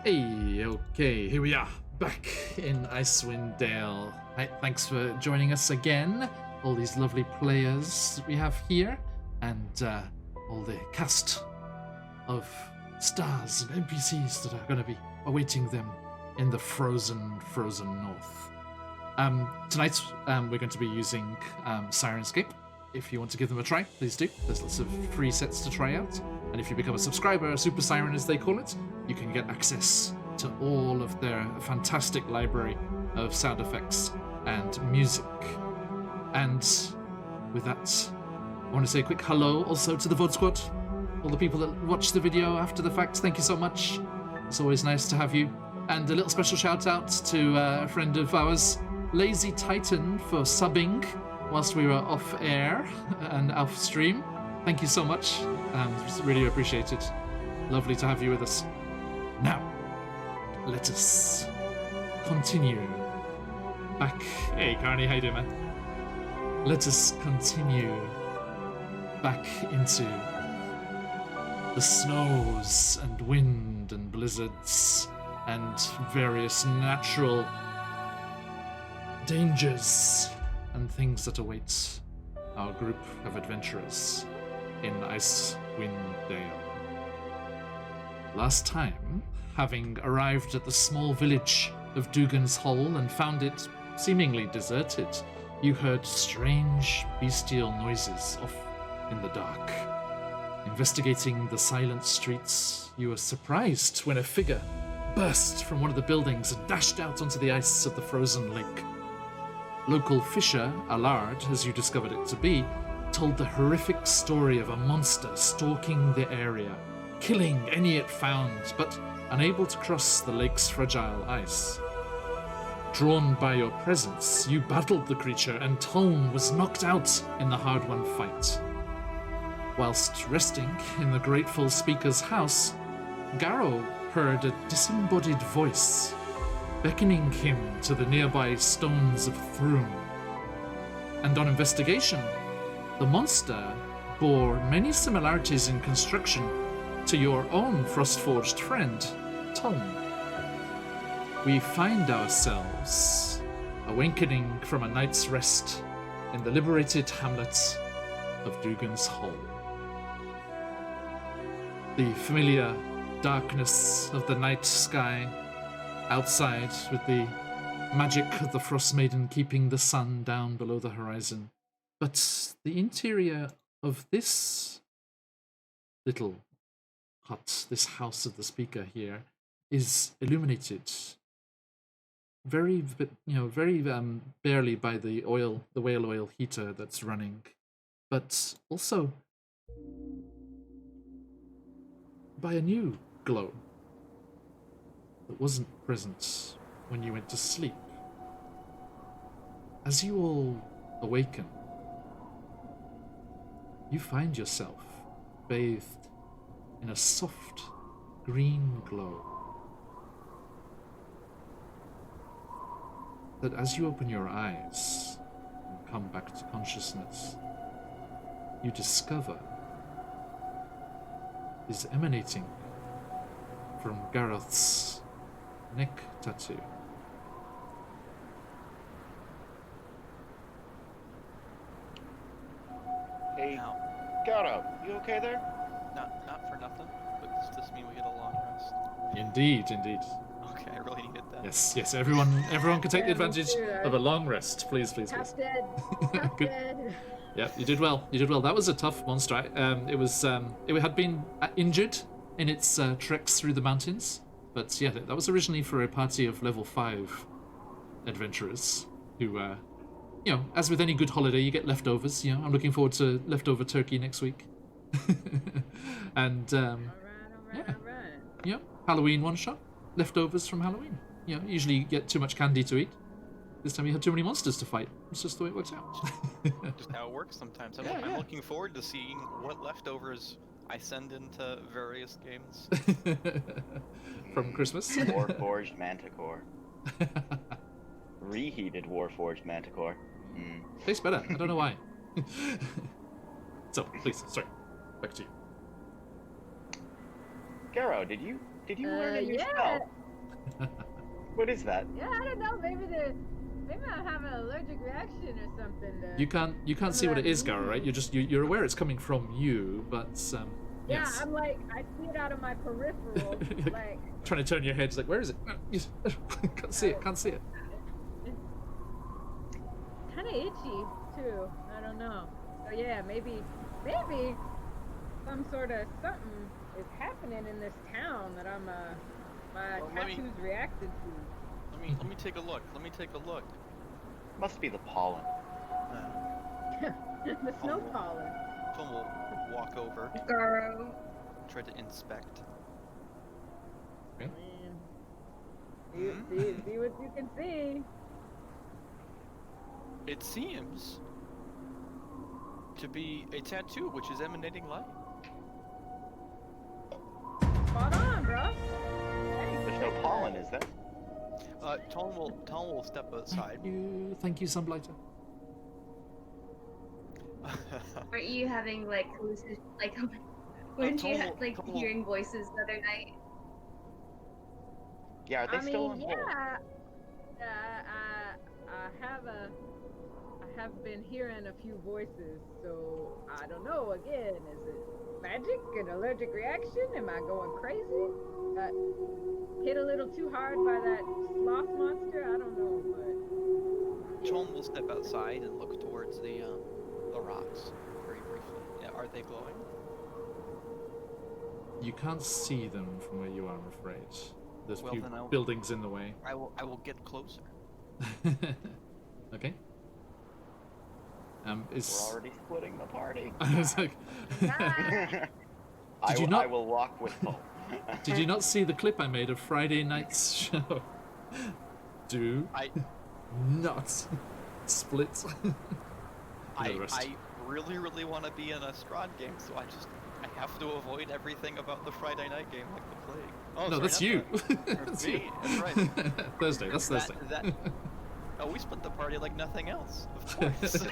Hey, okay, here we are, back in Icewind Dale. Right, thanks for joining us again, all these lovely players we have here, and all the cast of stars and NPCs that are going to be awaiting them in the frozen north. Tonight, we're going to be using Sirenscape. If you want to give them a try, please do. There's lots of free sets to try out. And if you become a subscriber, a super siren as they call it, you can get access to all of their fantastic library of sound effects and music. And with that, I want to say a quick hello also to the VOD squad. All the people that watch the video after the fact, thank you so much. It's always nice to have you. And a little special shout out to a friend of ours, Lazy Titan, for subbing whilst we were off air and off stream. Thank you so much. Really appreciate it. Lovely to have you with us. Now, let us continue back. Hey, Carney, how you doing, man? Let us continue back into the snows and wind and blizzards and various natural dangers and things that await our group of adventurers in Icewind Dale. Last time, having arrived at the small village of Dugan's Hole and found it seemingly deserted, you heard strange bestial noises off in the dark. Investigating the silent streets, you were surprised when a figure burst from one of the buildings and dashed out onto the ice of the frozen lake. Local fisher, Allard, as you discovered it to be, told the horrific story of a monster stalking the area, killing any it found, but unable to cross the lake's fragile ice. Drawn by your presence, you battled the creature, and Tone was knocked out in the hard-won fight. Whilst resting in the grateful speaker's house, Garrow heard a disembodied voice beckoning him to the nearby stones of Thrum. And on investigation, the monster bore many similarities in construction to your own Frostforged friend, Tom. We find ourselves awakening from a night's rest in the liberated hamlet of Dugan's Hole. The familiar darkness of the night sky outside, with the magic of the Frostmaiden keeping the sun down below the horizon. But the interior of this little hut, this house of the speaker here, is illuminated very barely by the whale oil heater that's running, but also by a new glow that wasn't present when you went to sleep. As you all awaken, you find yourself bathed in a soft green glow that, as you open your eyes and come back to consciousness, you discover is emanating from Gareth's neck tattoo. Hey, Gareth, you okay there? Not for nothing, but does this mean we get a long rest? Indeed. Okay, I really needed that. Yes, everyone can take the advantage of a long rest. Please. Top dead. Top Good. dead. Yeah, you did well. That was a tough monster. It had been injured in its treks through the mountains, but yeah, that was originally for a party of level 5 adventurers who, as with any good holiday, you get leftovers. I'm looking forward to leftover turkey next week. And All right. Halloween one shot, leftovers from Halloween. Usually you get too much candy to eat. This time you had too many monsters to fight. It's just the way it works out. Just how it works sometimes. I'm Yeah. looking forward to seeing what leftovers I send into various games. From Christmas. Warforged Manticore. Reheated Warforged Manticore. Tastes better. I don't know why. So, please, sorry. Back to you. Garo, did you learn a new spell? What is that? Yeah, I don't know. Maybe I'm having an allergic reaction or something. You can't see what it is, Gara, right? You're aware it's coming from you, but Yeah, yes. I'm like, I see it out of my peripheral, like. Trying to turn your head, it's like, where is it? Can't see it. Can't see it. It's kind of itchy too. I don't know. So yeah, maybe some sort of something is happening in this town that I'm my tattoos reacted to. Let me take a look. Let me take a look. Must be the pollen. The snow pollen. Tom will walk over, Garo. try to inspect. Okay. See what you can see. It seems to be a tattoo which is emanating light. Spot on, bro. There's no pollen, is there? Tom will step aside. Thank you, Sunblighter. Aren't you having like hallucinations? Like, weren't you like hearing voices the other night? Yeah, are they still on hold? I have been hearing a few voices, so I don't know. Again, is it magic, an allergic reaction? Am I going crazy? Hit a little too hard by that sloth monster? I don't know, but Tom will step outside and look towards the rocks very briefly. Yeah, are they glowing? You can't see them from where you are, I'm afraid. There's Well, few then I'll- buildings in the way. I will get closer. Okay. We're already splitting the party. I was like, I, you not- I will walk with Poe. did you not see the clip I made of Friday night's show? Do I not split. I the rest. really want to be in a Strahd game, so I have to avoid everything about the Friday night game like the plague. Oh, No, sorry, that's not you. that. Or That's me, you. that's right. Thursday, that's Thursday. Oh, we split the party like nothing else, of course.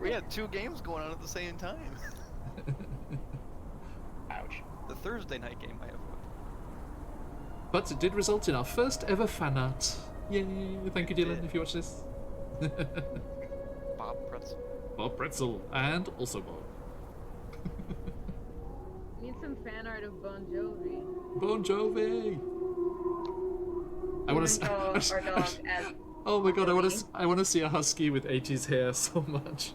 We had 2 games going on at the same time. Ouch. The Thursday night game I avoid. But it did result in our first ever fan art. Yay! Thank you, Dylan, if you watch this. Bob Pretzel. Bob Pretzel, and also Bob. need some fan art of Bon Jovi. Bon Jovi! I want to. Our dog as Oh my god! I want to see a husky with 80s hair so much.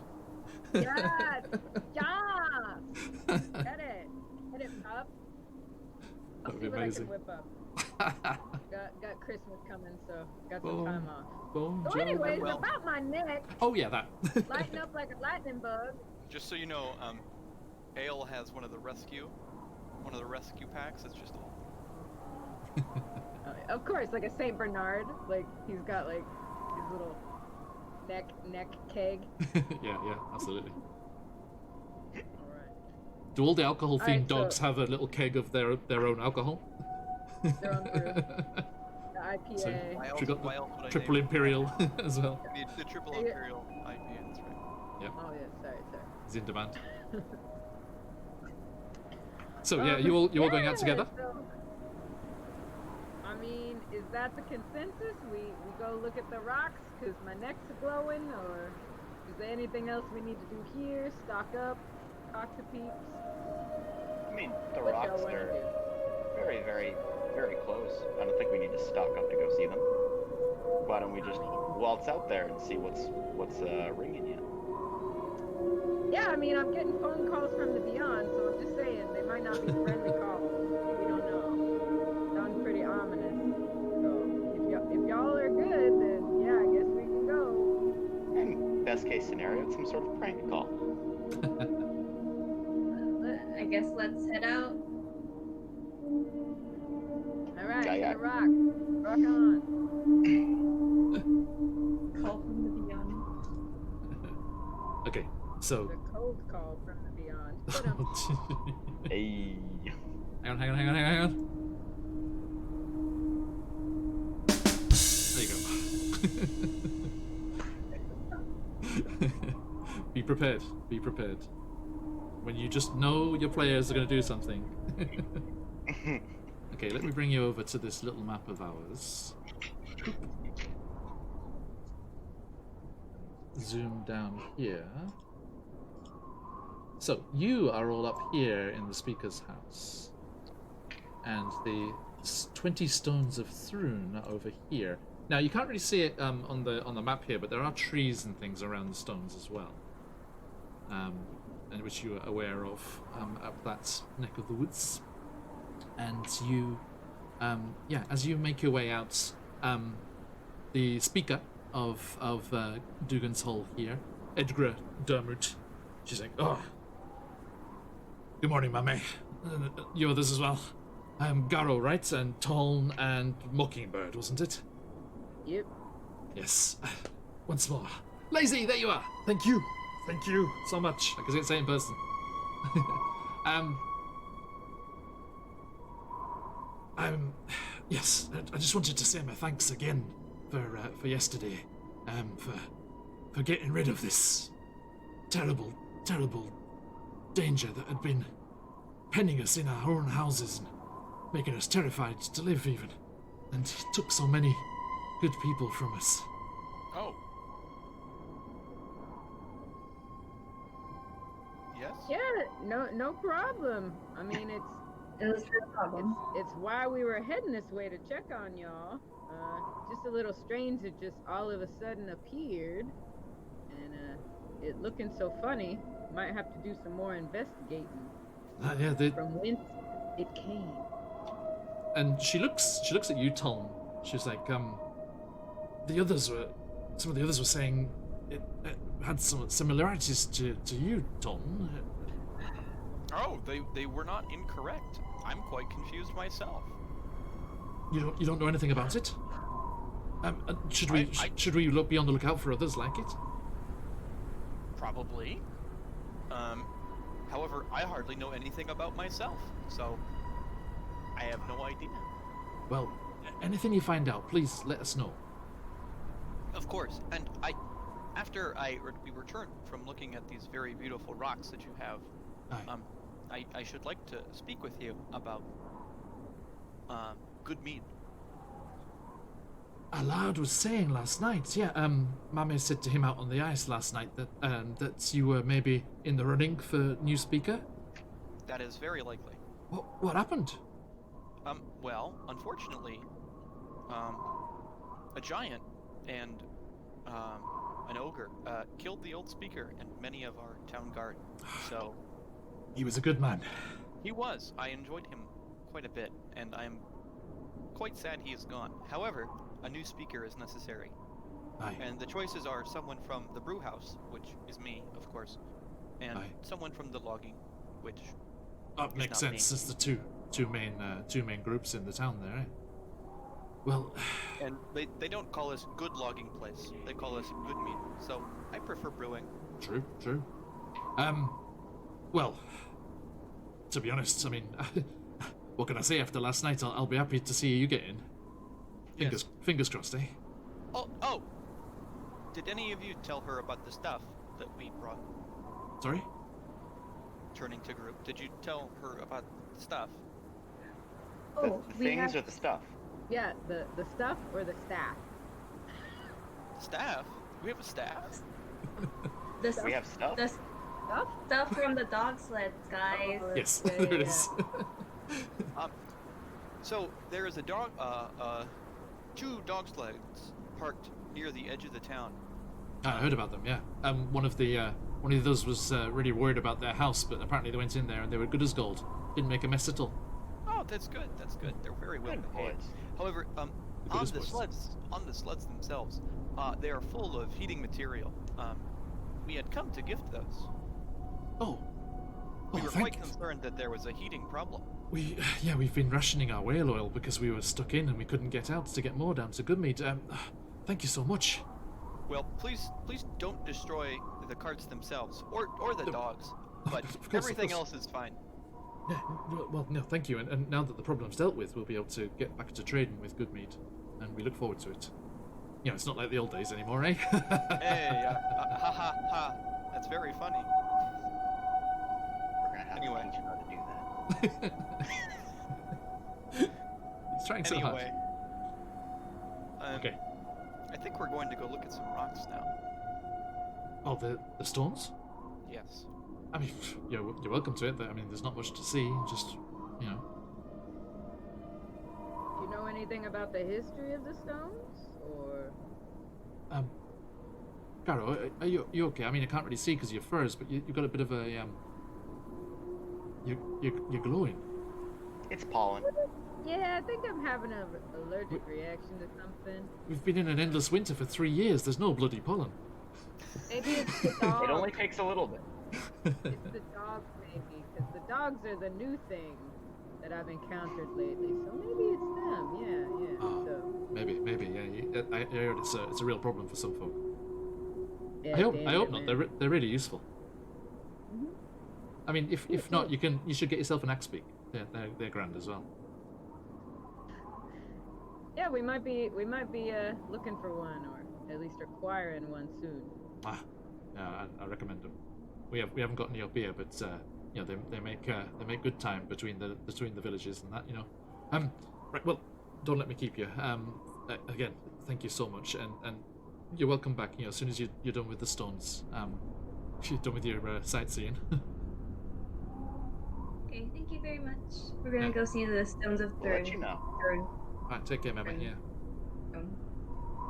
Yes! Yes! Get it, pup. I'll That'd see be what I amazing. can whip up. Got Christmas coming, so got some Bon- time off. Bon So Jovi. anyways, Well- about my neck, Oh yeah, that. lighting up like a lightning bug. Just so you know, Ale has one of the rescue packs. It's just Of course, like a Saint Bernard. Like he's got like his little neck keg. yeah, absolutely. Alright. Do all the alcohol-themed Alright, so- dogs have a little keg of their own alcohol? Their own brew. The IPA. So- why Should we else, got why else would I Triple name it? Imperial as well. The triple Yeah. imperial IPA. That's right. Oh yeah, sorry. Is in demand. So yeah, you all going out together? So, I mean, is that the consensus? We go look at the rocks because my neck's glowing, or is there anything else we need to do here? Stock up, talk to peeps. I mean, the What y'all rocks wanna are do? very, very, very close. I don't think we need to stock up to go see them. Why don't we just waltz out there and see what's ringing you? Yeah, I mean, I'm getting phone calls from the beyond, so I'm just saying they might not be friendly calls. We don't know. Sounds pretty ominous. So if y'all are good, then yeah, I guess we can go. And best case scenario, it's some sort of prank call. I guess let's head out. All right, Yeah, to yeah. the rock. Rock on. Call from the beyond. Okay, so. The cold call from the beyond. Put 'em. Hey. Hang on. There you go. Be prepared. When you just know your players are going to do something. Okay, let me bring you over to this little map of ours. Zoom down here. So, you are all up here in the speaker's house. And the 20 stones of Thrun are over here. Now, you can't really see it on the map here, but there are trees and things around the stones as well. And which you are aware of up that neck of the woods. And you, as you make your way out, the speaker of Dugan's Hall here, Edgra Dermot, she's like, oh, good morning, Mame. You others as well. Garo, right? And Toln and Mockingbird, wasn't it? Yep. Yes. Once more. Lazy, there you are. Thank you. Thank you so much. I can say it in person. Yes, I just wanted to say my thanks again for yesterday, for getting rid of this terrible, terrible danger that had been penning us in our own houses and making us terrified to live even, and took so many good people from us. Oh. Yes? Yeah, no problem. I mean, It was no problem. it's why we were heading this way to check on y'all. Just a little strange it just all of a sudden appeared, and it looking so funny. Might have to do some more investigating. From whence it came. And she looks at you, Tom. She's like, some of the others were saying it had some similarities to you, Tom. Oh, they were not incorrect. I'm quite confused myself. You don't know anything about it? Should we be on the lookout for others like it? Probably. However, I hardly know anything about myself, so I have no idea. Well, anything you find out, please let us know. Of course, and after we return from looking at these very beautiful rocks that you have, Aye. I should like to speak with you about good mead. A lad was saying last night, Mame said to him out on the ice last night that you were maybe in the running for new speaker. That is very likely. What happened? Well, unfortunately, a giant and an ogre killed the old speaker and many of our town guard. So He was a good man. he was. I enjoyed him quite a bit, and I'm quite sad he is gone. However, a new speaker is necessary. Aye. And the choices are someone from the brew house, which is me, of course, and Aye. someone from the logging, which That makes not me. sense. It's the two main groups in the town there. Eh? Well, and they don't call us good logging place. They call us good meat. So I prefer brewing. true. Well, to be honest, I mean, what can I say after last night? I'll be happy to see you get in. Fingers crossed, eh? Oh! Did any of you tell her about the stuff that we brought? Sorry? Turning to group, did you tell her about the stuff? Oh, The we things have or the stuff? Yeah, the stuff or the staff? Staff? We have a staff? the We have stuff? the Stuff? stuff from the dog sleds, guys. Oh, Yes, yeah, there it yeah. is. So there is a dog, two dog sleds parked near the edge of the town. I heard about them. Yeah. One of those was really worried about their house, but apparently they went in there and they were good as gold. Didn't make a mess at all. Oh, that's good. That's good. They're very well Good behaved. boys. However, on goodest the boys. sleds themselves, they are full of heating material. We had come to gift those. Oh. We were Thank quite concerned that there was a heating problem. We've been rationing our whale oil because we were stuck in and we couldn't get out to get more down to Goodmead. Thank you so much. Well, please don't destroy the carts themselves or the No. dogs. But Of course, everything of course. else is fine. Yeah, well, no, thank you. And now that the problem's dealt with, we'll be able to get back to trading with Goodmead, and we look forward to it. You know, it's not like the old days anymore, eh? Hey, ha ha ha. That's very funny. We're gonna have Anyway. to teach you how to do that. trying so hard. Anyway. Okay. I think we're going to go look at some rocks now. Oh, the stones? Yes. I mean, you're welcome to it. I mean, there's not much to see. Just, you know. Do you know anything about the history of the stones, or? Caro, are you okay? I mean, I can't really see because of your furs, but you've got a bit of a You're glowing. It's pollen. Yeah, I think I'm having an allergic reaction to something. We've been in an endless winter for 3 years. There's no bloody pollen. Maybe it's the dogs. It only takes a little bit. It's the dogs, maybe, because the dogs are the new thing that I've encountered lately. So maybe it's them. Yeah. Oh, So maybe. Yeah. I heard it's a real problem for some folk. yeah, I hope damn not. it, man. They're really useful. Mhm. I mean, if not, you should get yourself an axe beak. They're grand as well. Yeah, we might be looking for one, or at least acquiring one soon. Yeah, I recommend them. We haven't got any up here, but they make good time between the villages and that, you know. Right, well, don't let me keep you. Again, thank you so much, and you're welcome back. You know, as soon as you're done with the stones, if you're done with your sightseeing. Okay, thank you very much. We're gonna go see the Stones of We'll let you know. Right, take care, Mama. Yeah. Throne.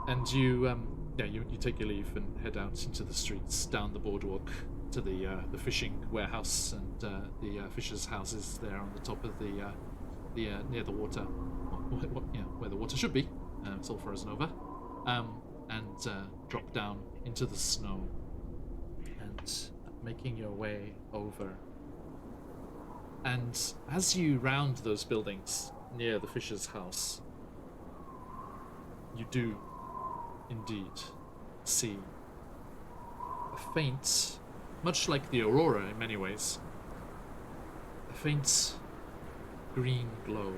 And you take your leave and head out into the streets, down the boardwalk to the fishing warehouse and the fishers' houses there on the top of the near the water, where the water should be. It's all frozen over, and drop down into the snow and making your way over. And as you round those buildings near the fisher's house, you do indeed see a faint, much like the aurora in many ways, a faint green glow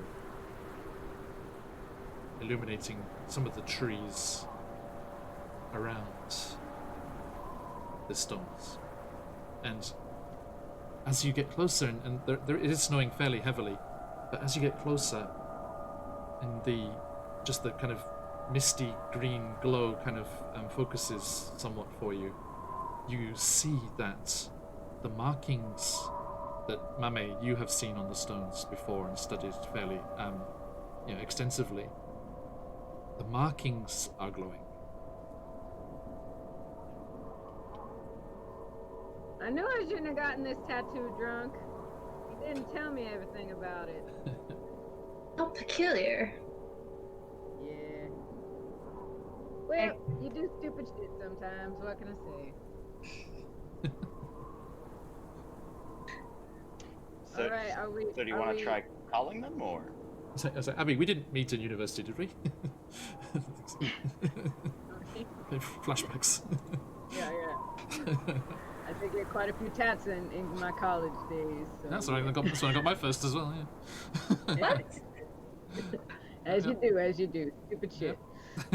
illuminating some of the trees around the stones. And as you get closer, and it is snowing fairly heavily, but as you get closer, and the kind of misty green glow kind of focuses somewhat for you, you see that the markings that Mame you have seen on the stones before and studied fairly extensively, the markings are glowing. I knew I shouldn't have gotten this tattoo drunk. You didn't tell me everything about it. How peculiar. Yeah. Well, you do stupid shit sometimes. What can I say? So, All right, are we? so do you are want we- to try calling them, or? I mean, we didn't meet in university, did we? Flashbacks. Yeah. I did get quite a few tats in my college days. So That's when I got my first as well. Yeah. Yeah. As you do. Stupid shit.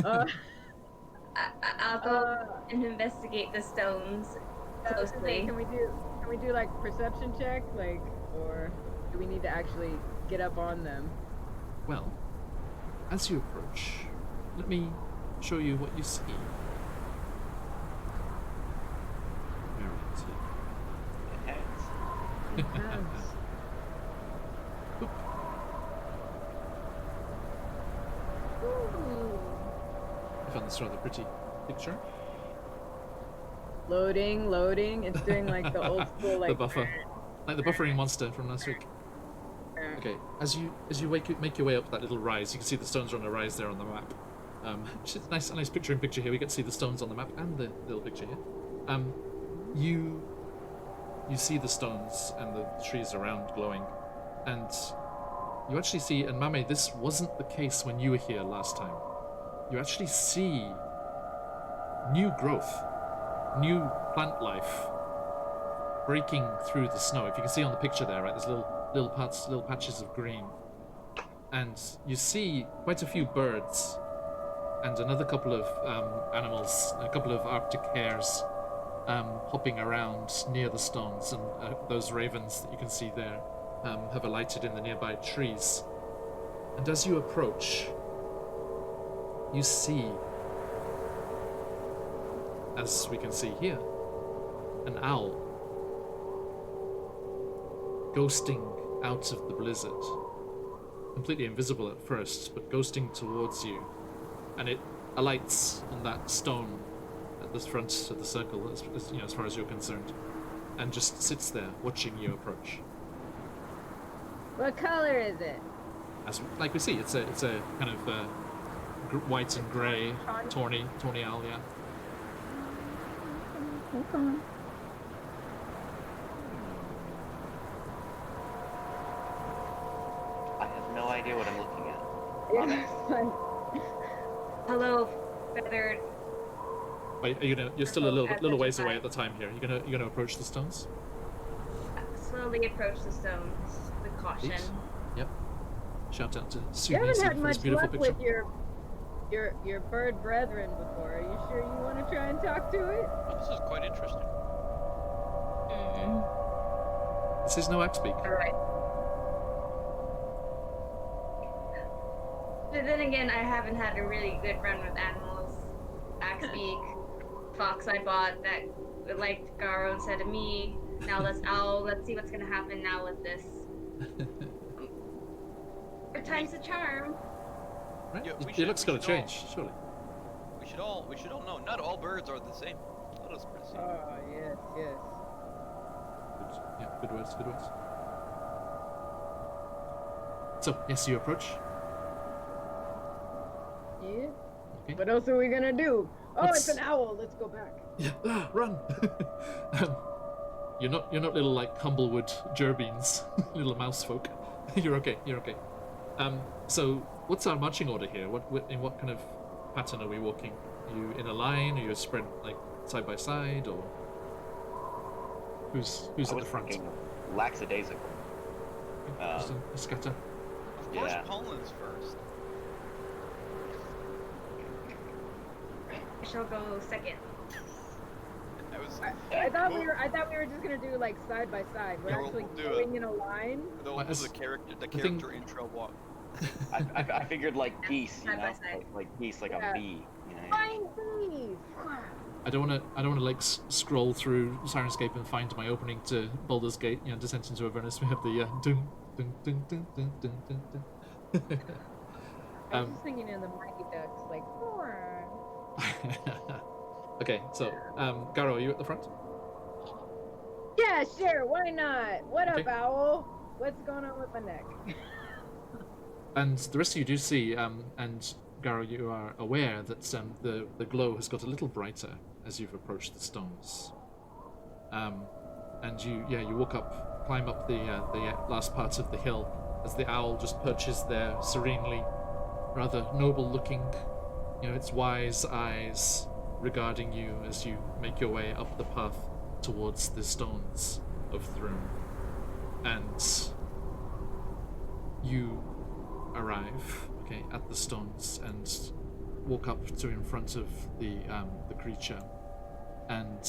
I'll go and investigate the stones closely. Can we do like perception check, like, or do we need to actually get up on them? Well, as you approach, let me show you what you see. Where is it? Heads. Oop. Ooh. I found this rather pretty picture. Loading. It's doing like the old school like The buffer, like the buffering monster from last week. Okay, as you make your way up that little rise, you can see the stones are on a rise there on the map. Which is a nice picture in picture here. We get to see the stones on the map and the little picture here. You see the stones and the trees around glowing, and you actually see, and Mame, this wasn't the case when you were here last time. You actually see new growth, new plant life breaking through the snow. If you can see on the picture there, right, there's little patches of green, and you see quite a few birds and another couple of animals, a couple of Arctic hares hopping around near the stones, and those ravens that you can see there have alighted in the nearby trees. And as you approach, you see, as we can see here, an owl ghosting out of the blizzard. Completely invisible at first, but ghosting towards you. And it alights on that stone at the front of the circle, as far as you're concerned, and just sits there watching you approach. What color is it? As like we see, it's a kind of white and grey, tawny owl, yeah. Okay. I have no idea what I'm looking at. Hello, feathered. Wait, are you gonna? You're still a little ways away at the time here. You're gonna approach the stones. Slowly approach the stones with caution. Please. Yep. Shout out to You Sue haven't Mason had for this much beautiful luck picture. with your bird brethren before. Are you sure you want to try and talk to it? Well, this is quite interesting. This is no Axbeak. Alright. But then again, I haven't had a really good run with animals. Axbeak, fox I bought that liked Garo instead of me. Now this owl. Let's see what's gonna happen now with this. Third time's a charm. Right? Yeah, Your luck's got to change, surely. We should all know. Not all birds are the same. Let us proceed. Oh, yes, yes. Good. Yeah, good words, good words. So, yes, you approach. Yeah. Okay. What else are we gonna do? Oh, What's- it's an owl. Let's go back. Yeah, run! You're not little like Humblewood gerbeans, little mouse folk. You're okay. So what's our marching order here? In what kind of pattern are we walking? Are you in a line? Are you spread like side by side, or who's I at the was front? thinking lackadaisical. Just a scatter. Of course, Yeah. Poland's first. I shall go second. I thought we were just gonna do like side by side. We're Yeah, we'll actually do going in a line. Though Well, was as- the character thing- intro walk. I figured like geese, you Side by know, side. like geese, like Yeah. a bee. You know? Fine bees. I don't want to like scroll through Sirenscape and find my opening to Baldur's Gate, Descent into Avernus. We have the dun dun dun dun dun dun dun dun. I was just thinking in the Mighty Ducks, like. Okay, so Garo, are you at the front? Yeah, sure. Why not? What Okay. up, owl? What's going on with my neck? And the rest of you do see, and Garo, you are aware that the glow has got a little brighter as you've approached the stones. And you climb up the last part of the hill as the owl just perches there serenely, rather noble looking, its wise eyes regarding you as you make your way up the path towards the stones of Thrune. And you arrive, at the stones and walk up to in front of the creature, and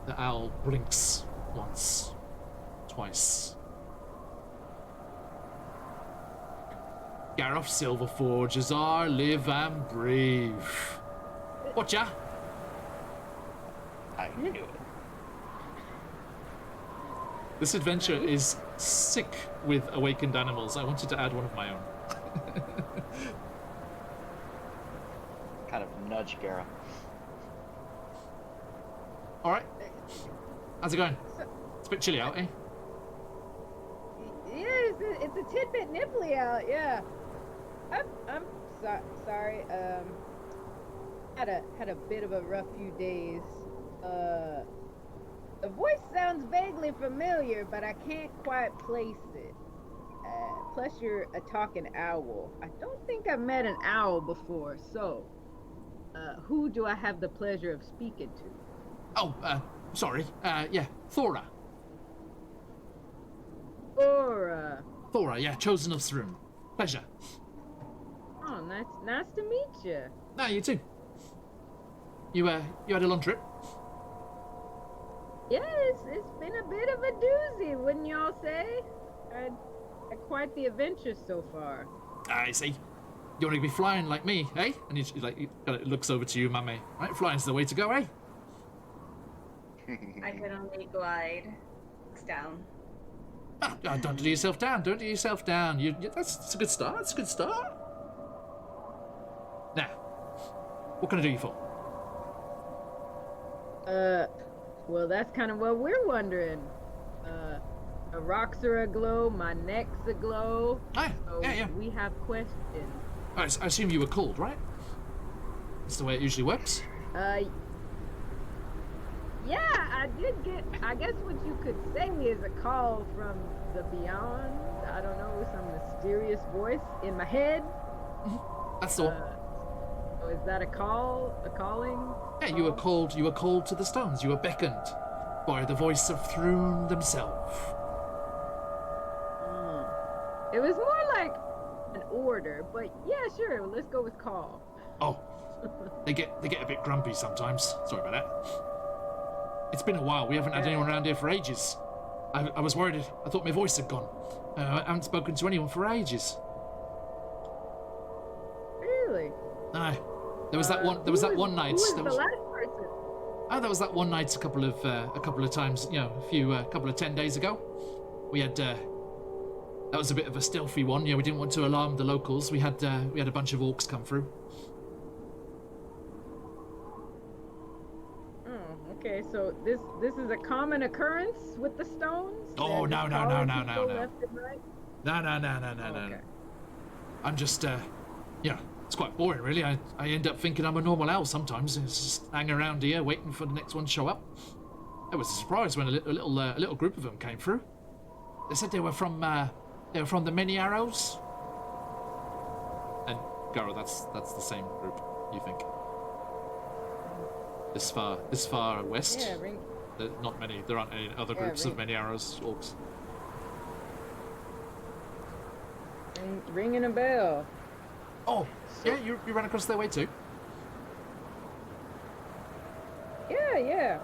the owl blinks once, twice. Gareth Silverforge, as I live and breathe. Watcha? I knew it. This adventure is sick with awakened animals. I wanted to add one of my own. Kind of nudge Gara. All right. How's it going? It's a bit chilly out, eh? Yeah, it's a tidbit nipply out. Yeah. I'm sorry. Had a bit of a rough few days. The voice sounds vaguely familiar, but I can't quite place it. Plus, you're a talking owl. I don't think I've met an owl before, so who do I have the pleasure of speaking to? Oh, sorry. Yeah, Thora. Or, Thora, yeah, chosen of Thrune. Pleasure. oh, nice to meet you. No, you too. You had a long trip? Yeah, it's been a bit of a doozy, wouldn't y'all say? Had quite the adventure so far. I see. You want to be flying like me, eh? And he looks over to you, Mummy. Right, flying's the way to go, eh? I can only glide. Looks down. Don't do yourself down. Don't do yourself down. That's a good start. That's a good start. Now, what can I do you for? Well, that's kind of what we're wondering. The rocks are aglow, my neck's aglow. Ah, So yeah. we have questions. I assume you were called, right? That's the way it usually works. Yeah, I did get, I guess what you could say is a call from the beyond. I don't know, some mysterious voice in my head. That's the one. So is that a call? A calling? Yeah, you were called. You were called to the stones. You were beckoned by the voice of Thrune themselves. It was more like an order, but yeah, sure. Let's go with call. Oh, they get a bit grumpy sometimes. Sorry about that. It's been a while. We haven't had anyone around here for ages. I was worried. I thought my voice had gone. I haven't spoken to anyone for ages. Really? Aye. There was that one. There was that one night. Who was There the was. last person? Oh, that was that one night a couple of times. You know, a couple of 10 days ago. We had. That was a bit of a stealthy one. Yeah, we didn't want to alarm the locals. We had a bunch of orcs come through. Okay, so this is a common occurrence with the stones? Oh, They're no. just calling people left and right? No. Okay. I'm just, yeah, it's quite boring, really. I end up thinking I'm a normal owl sometimes. It's just hang around here waiting for the next one to show up. It was a surprise when a little group of them came through. They said they were from the Many Arrows. And Garo, that's the same group, you think? This far west. Yeah, ring. There aren't any other groups of Many Arrows orcs. Ringing a bell. Oh, yeah, you ran across their way too. Yeah.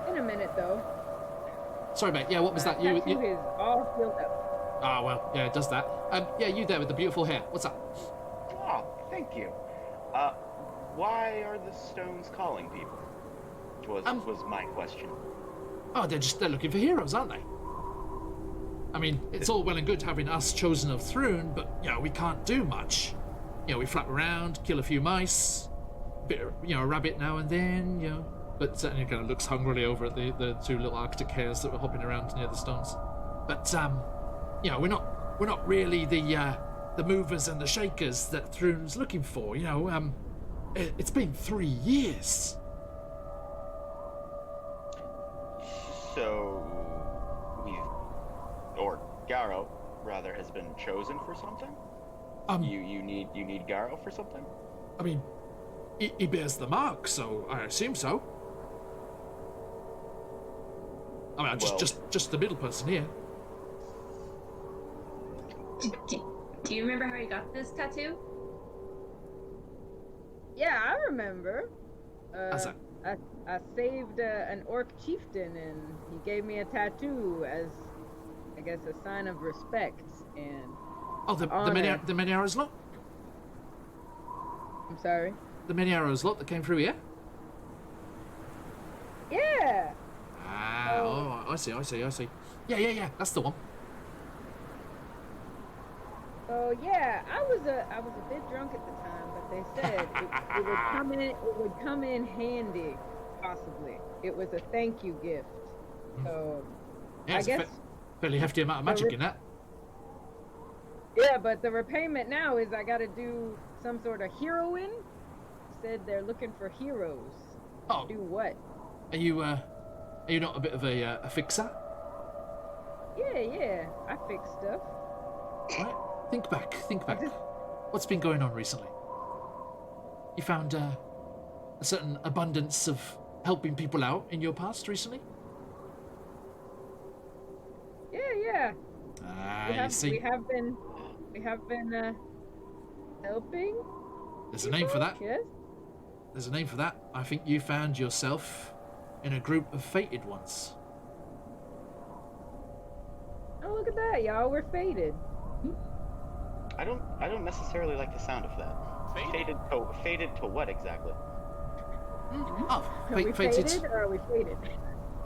In a minute though. Sorry, mate. Yeah, what was that? You. Tattoo is all filled up. Ah, well, yeah, it does that. Yeah, you there with the beautiful hair. What's up? Oh, thank you. Why are the stones calling people? Was my question. Oh, they're looking for heroes, aren't they? I mean, it's all well and good having us chosen of Thrune, but we can't do much. We flap around, kill a few mice, a rabbit now and then, But he kind of looks hungrily over at the two little Arctic hares that were hopping around near the stones. But we're not really the movers and the shakers that Thrune's looking for. It's been 3 years. So Garo rather has been chosen for something. You need Garo for something. I mean, he bears the mark, so I assume so. I mean, I'm just the middle person here. Do you remember how you got this tattoo? Yeah, I remember. How's that? I saved an orc chieftain, and he gave me a tattoo as, I guess, a sign of respect and Oh, the many arrows lot? I'm sorry. The many arrows lot that came through here? Yeah. Oh, I see. Yeah, that's the one. So yeah, I was a bit drunk at the time, but they said it would come in handy, possibly. It was a thank you gift. So Yeah, I it's guess a fairly hefty amount of magic in that. yeah, but the repayment now is I got to do some sort of heroine. Said they're looking for heroes. Oh, Do what? are you not a bit of a fixer? Yeah, I fix stuff. Right. Think back. Just- What's been going on recently? You found a certain abundance of helping people out in your past recently? Yeah. You see, We have been helping. there's a name for that. Yes. There's a name for that. I think you found yourself in a group of fated ones. Oh, look at that, y'all. We're faded. I don't necessarily like the sound of that. Faded to what exactly? Oh, Are we faded or are we faded?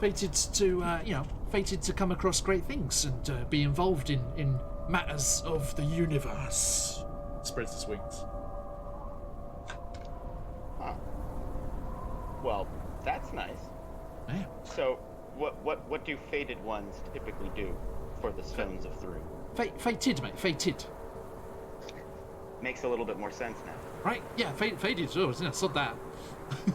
fated to, fated to come across great things and be involved in matters of the universe. Spreads his wings. Huh. Well, that's nice. Yeah. So, what do fated ones typically do for the Stones of Through? Fated, mate. Fated. Makes a little bit more sense now. Right? Yeah, faded. Oh, yeah, sod that.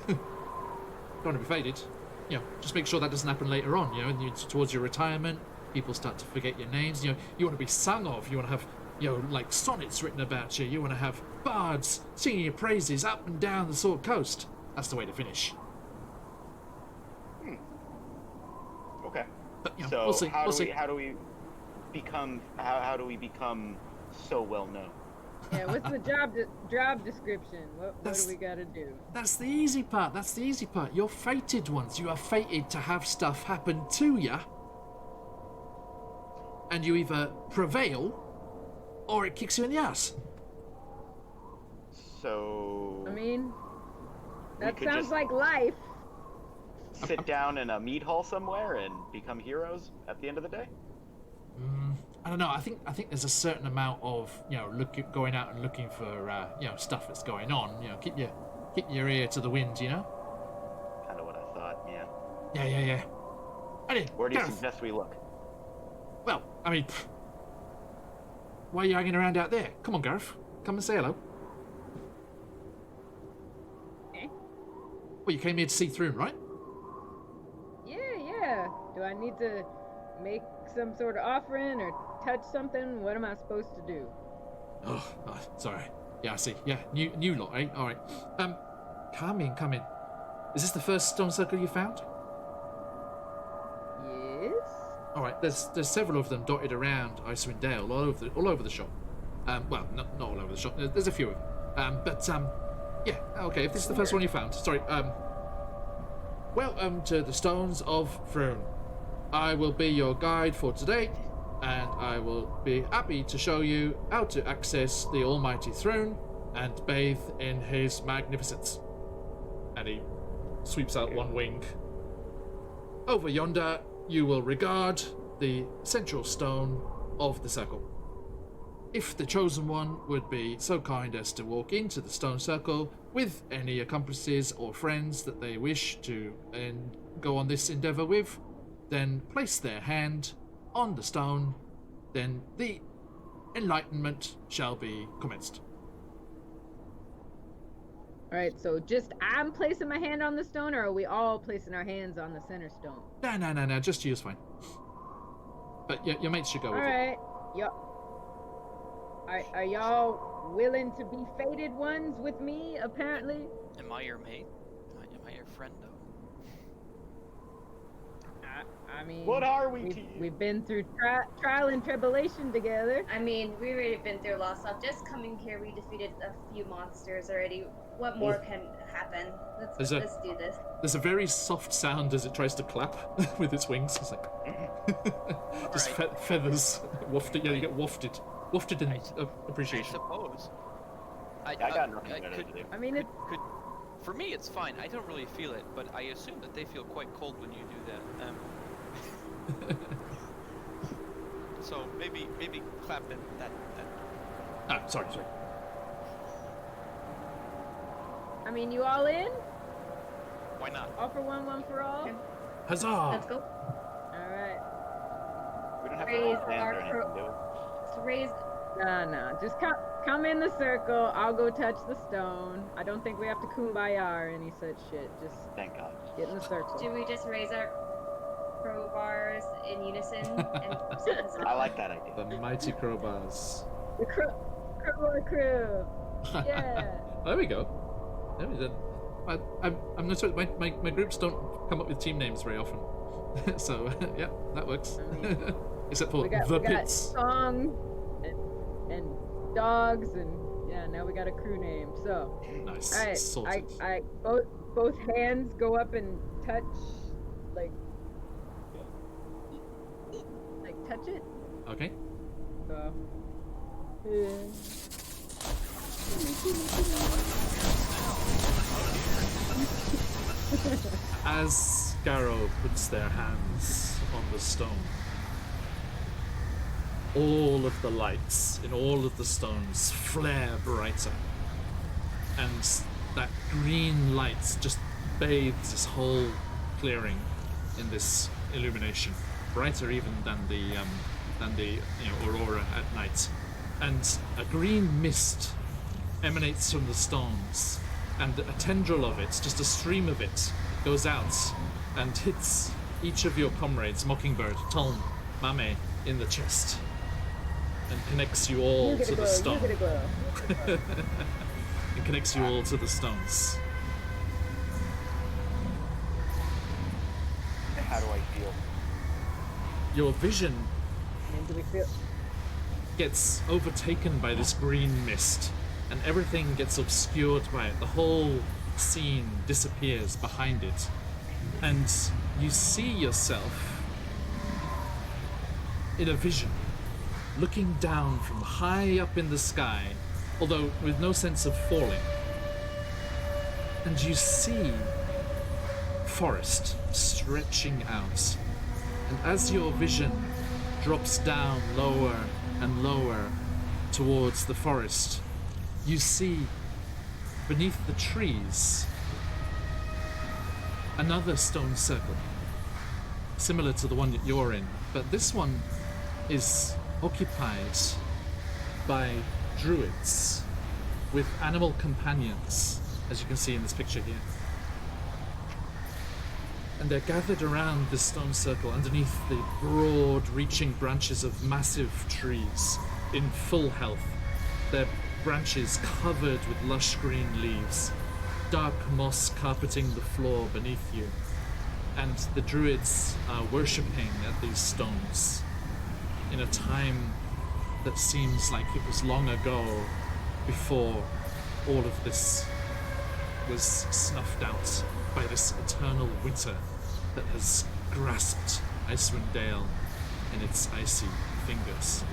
Don't want to be faded. You know, just make sure that doesn't happen later on. You know, and towards your retirement, people start to forget your names. You know, you want to be sung of. You want to have, like sonnets written about you. You want to have bards singing your praises up and down the Sword Coast. That's the way to finish. Okay. But, you know, So we'll see. how We'll do see. we become so well known? Yeah, what's the job description? What do That's- we gotta do? That's the easy part. That's the easy part. You're fated ones. You are fated to have stuff happen to you. And you either prevail or it kicks you in the ass. So I mean, We that could sounds just- like life. sit down in a meat hall somewhere and become heroes at the end of the day? I don't know. I think there's a certain amount of going out and looking for stuff that's going on. Keep your ear to the wind. Kind of what I thought. Yeah. Yeah. Anyway, Where do you Gareth, suggest we look? well, I mean, why are you hanging around out there? Come on, Gareth. Come and say hello. Eh? Well, you came here to see through, right? Yeah. Do I need to make some sort of offering or touch something? What am I supposed to do? Oh, sorry. Yeah, I see. Yeah, new lot, eh? All right. Come in. Is this the first stone circle you found? Yes. All right. There's several of them dotted around Icewind Dale, all over the shop. Well, not all over the shop. There's a few of them. Yeah. Okay. If this is the first one you found, sorry. Welcome to the Stones of Throne. I will be your guide for today, and I will be happy to show you how to access the almighty throne and bathe in his magnificence. And he sweeps out one wing. Over yonder, you will regard the central stone of the circle. If the chosen one would be so kind as to walk into the stone circle with any accomplices or friends that they wish to go on this endeavor with, then place their hand on the stone, then the enlightenment shall be commenced. Alright, so just I'm placing my hand on the stone, or are we all placing our hands on the center stone? No, just you is fine. But your mates should go with you. Alright. Are y'all willing to be fated ones with me, apparently? Am I your mate? Am I your friend, though? I mean, What are we to you? we've been through trial and tribulation together. I mean, we've already been through a lot of stuff. Just coming here, we defeated a few monsters already. What more can happen? Let's do this. There's a very soft sound as it tries to clap with its wings. It's like just Alright. feathers wafted. Yeah, you get wafted in I appreciation. suppose. I got nothing better to do. I mean, For me, it's fine. I don't really feel it, but I assume that they feel quite cold when you do that. So maybe clap that. Ah, sorry. I mean, you all in? Why not? All for one for all? Okay. Huzzah! Let's go. Alright. We don't have to Raise hold hands our or anything, do we? Let's raise. No. Just come in the circle. I'll go touch the stone. I don't think we have to kumbaya or any such shit. Just Thank God. get in the circle. Do we just raise our crowbars in unison? I like that idea. The mighty crowbars. The crew. Yeah. There we go. I'm not sure. My groups don't come up with team names very often, so yeah, that works. I mean, Except for we got the Pits. song and dogs and yeah. Now we got a crew name. So Nice. all right, Sorted. I both hands go up and touch like touch it. Okay. So. As Garrow puts their hands on the stone, all of the lights in all of the stones flare brighter, and that green light just bathes this whole clearing in this illumination, brighter even than the aurora at night. And a green mist emanates from the stones, and a tendril of it, just a stream of it, goes out and hits each of your comrades, Mockingbird, Tolm, Mame, in the chest, and connects you all to the stone. It connects you all to the stones. How do I feel? Your vision And do we feel? gets overtaken by this green mist, and everything gets obscured by it. The whole scene disappears behind it, and you see yourself in a vision, looking down from high up in the sky, although with no sense of falling. And you see forest stretching out, and as your vision drops down lower and lower towards the forest, you see beneath the trees another stone circle, similar to the one that you're in, but this one is occupied by druids with animal companions, as you can see in this picture here. And they're gathered around this stone circle underneath the broad reaching branches of massive trees in full health, their branches covered with lush green leaves, dark moss carpeting the floor beneath you. And the druids are worshipping at these stones in a time that seems like it was long ago, before all of this was snuffed out by this eternal winter that has grasped Icewind Dale in its icy fingers.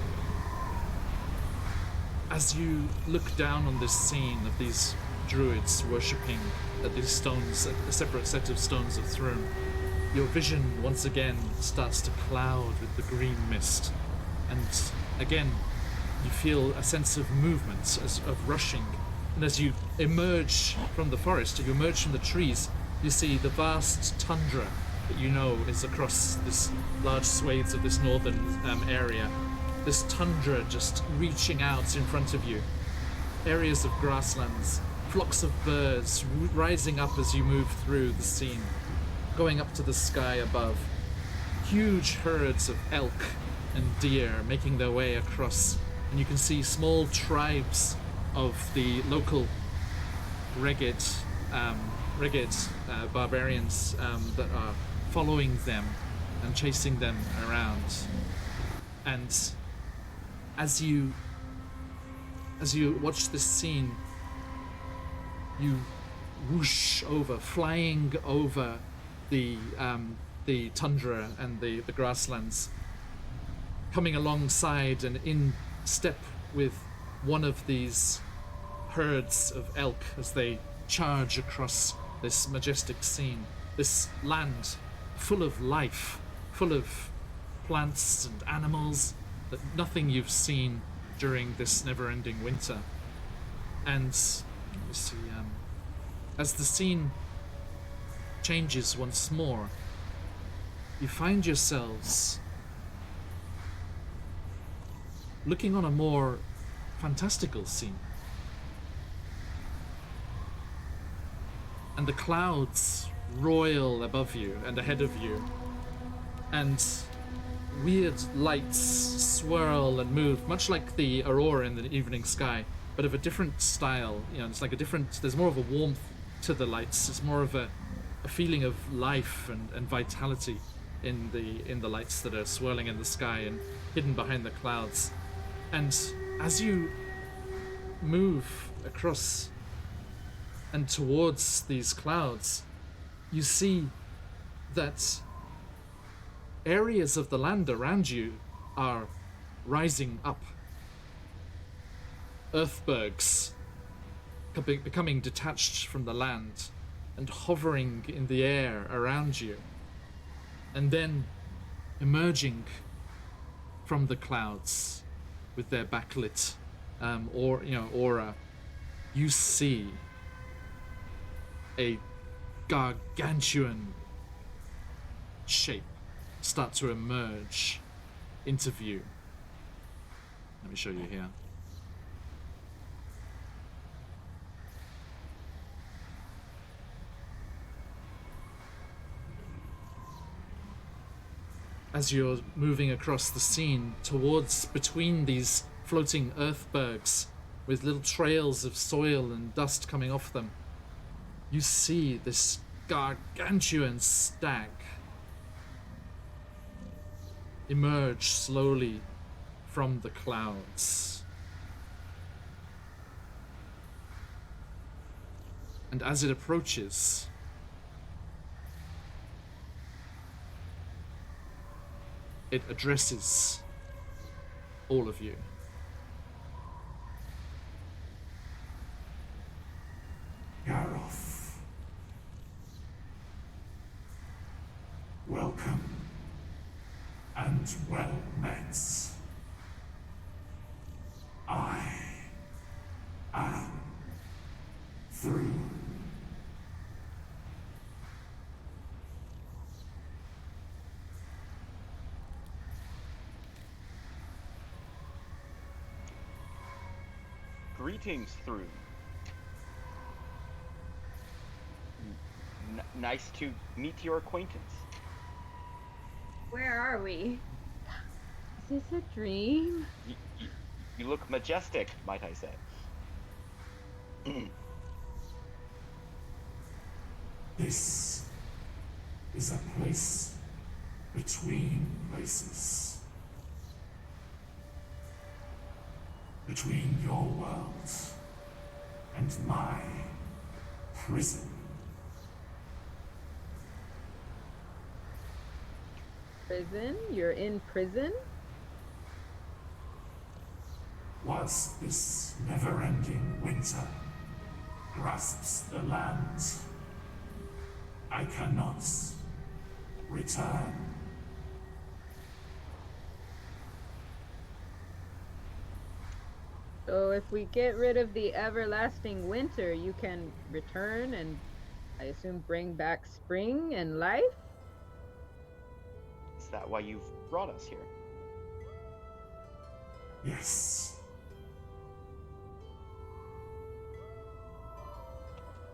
As you look down on this scene of these druids worshipping at these stones, a separate set of stones of throne, your vision once again starts to cloud with the green mist, and again you feel a sense of movement, of rushing. And as you emerge from the forest, you emerge from the trees, you see the vast tundra that you know is across this large swathes of this northern area. This tundra just reaching out in front of you. Areas of grasslands, flocks of birds rising up as you move through the scene, going up to the sky above. Huge herds of elk and deer making their way across, and you can see small tribes of the local ragged barbarians that are following them and chasing them around. And as you watch this scene, you whoosh over, flying over the tundra and the grasslands, coming alongside and in step with one of these herds of elk as they charge across this majestic scene, this land full of life, full of plants and animals, that nothing you've seen during this never-ending winter. And you see, as the scene changes once more, you find yourselves looking on a more fantastical scene. And the clouds roil above you and ahead of you, and weird lights swirl and move, much like the aurora in the evening sky, but of a different style. You know, it's like a different, there's more of a warmth to the lights. It's more of a feeling of life and vitality in the lights that are swirling in the sky and hidden behind the clouds. And as you move across and towards these clouds, you see that areas of the land around you are rising up. Earthbergs becoming detached from the land and hovering in the air around you. And then emerging from the clouds with their backlit aura, you see a gargantuan shape start to emerge into view. Let me show you here. As you're moving across the scene towards between these floating earthbergs with little trails of soil and dust coming off them, you see this gargantuan stag emerge slowly from the clouds. And as it approaches, it addresses all of you. Gareth, welcome and well met. I am through. Greetings, through. Nice to meet your acquaintance. Where are we? Is this a dream? You look majestic, might I say. This is a place between places. Between your world and my prison. Prison? You're in prison? Was this never-ending winter grasps the land, I cannot return. So if we get rid of the everlasting winter, you can return and, I assume, bring back spring and life? Is that why you've brought us here? Yes.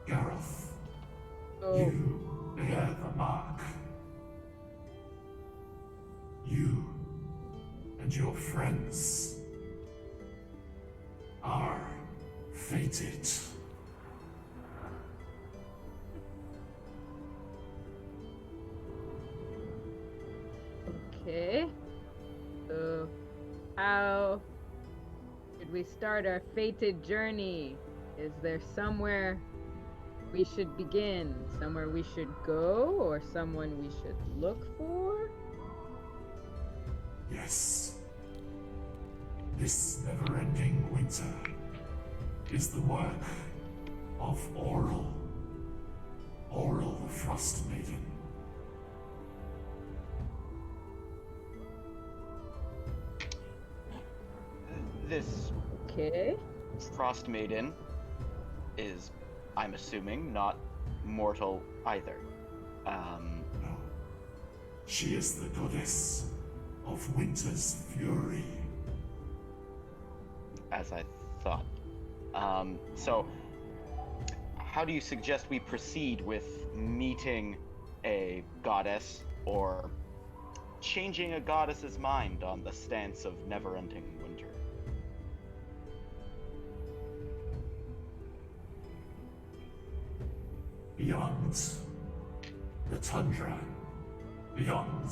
Gareth, So, you bear the mark. You and your friends are fated. okay. So, how should we start our fated journey? Is there somewhere we should begin? Somewhere we should go? Or someone we should look for? Yes. This never-ending winter is the work of Oral the Frostmaiden. This Okay. Frostmaiden is, I'm assuming, not mortal either. No. She is the goddess of winter's fury. As I thought. So, how do you suggest we proceed with meeting a goddess or changing a goddess's mind on the stance of never-ending winter? Beyond the tundra, beyond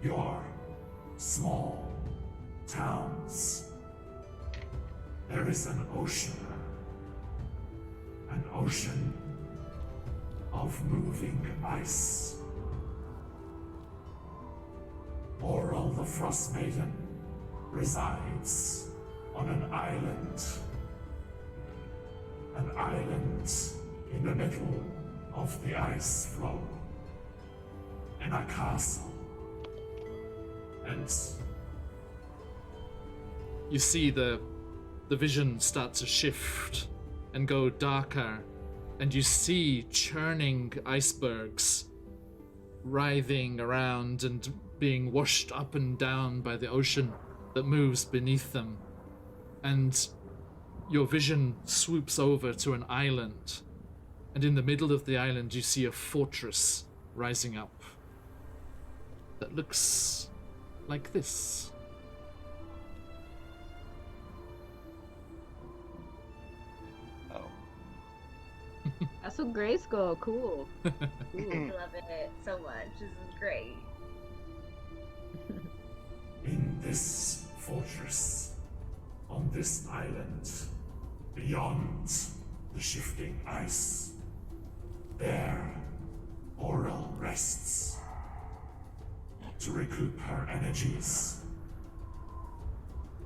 your small towns, there is an ocean of moving ice. Oral the Frostmaiden resides on an island. An island in the middle of the ice floe. In a castle. And You see the vision start to shift and go darker, and you see churning icebergs writhing around and being washed up and down by the ocean that moves beneath them. And your vision swoops over to an island, and in the middle of the island you see a fortress rising up that looks like this. Oh. That's a Grayskull. Cool. I love it so much. This is great. in this fortress, on this island, beyond the shifting ice, there Oral rests to recoup her energies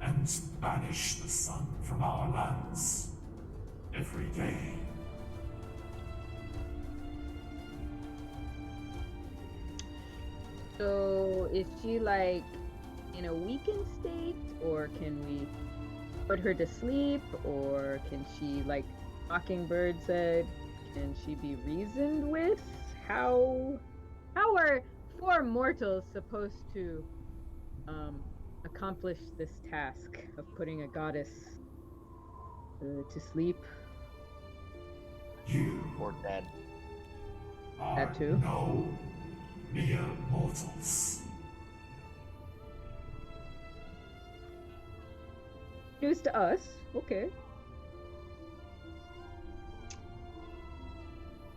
and banish the sun from our lands every day. So is she like in a weakened state, or can we put her to sleep, or can she, like Mockingbird said, can she be reasoned with? How are four mortals supposed to accomplish this task of putting a goddess to sleep? You Or dead. are That too? no mere mortals. News to us. Okay.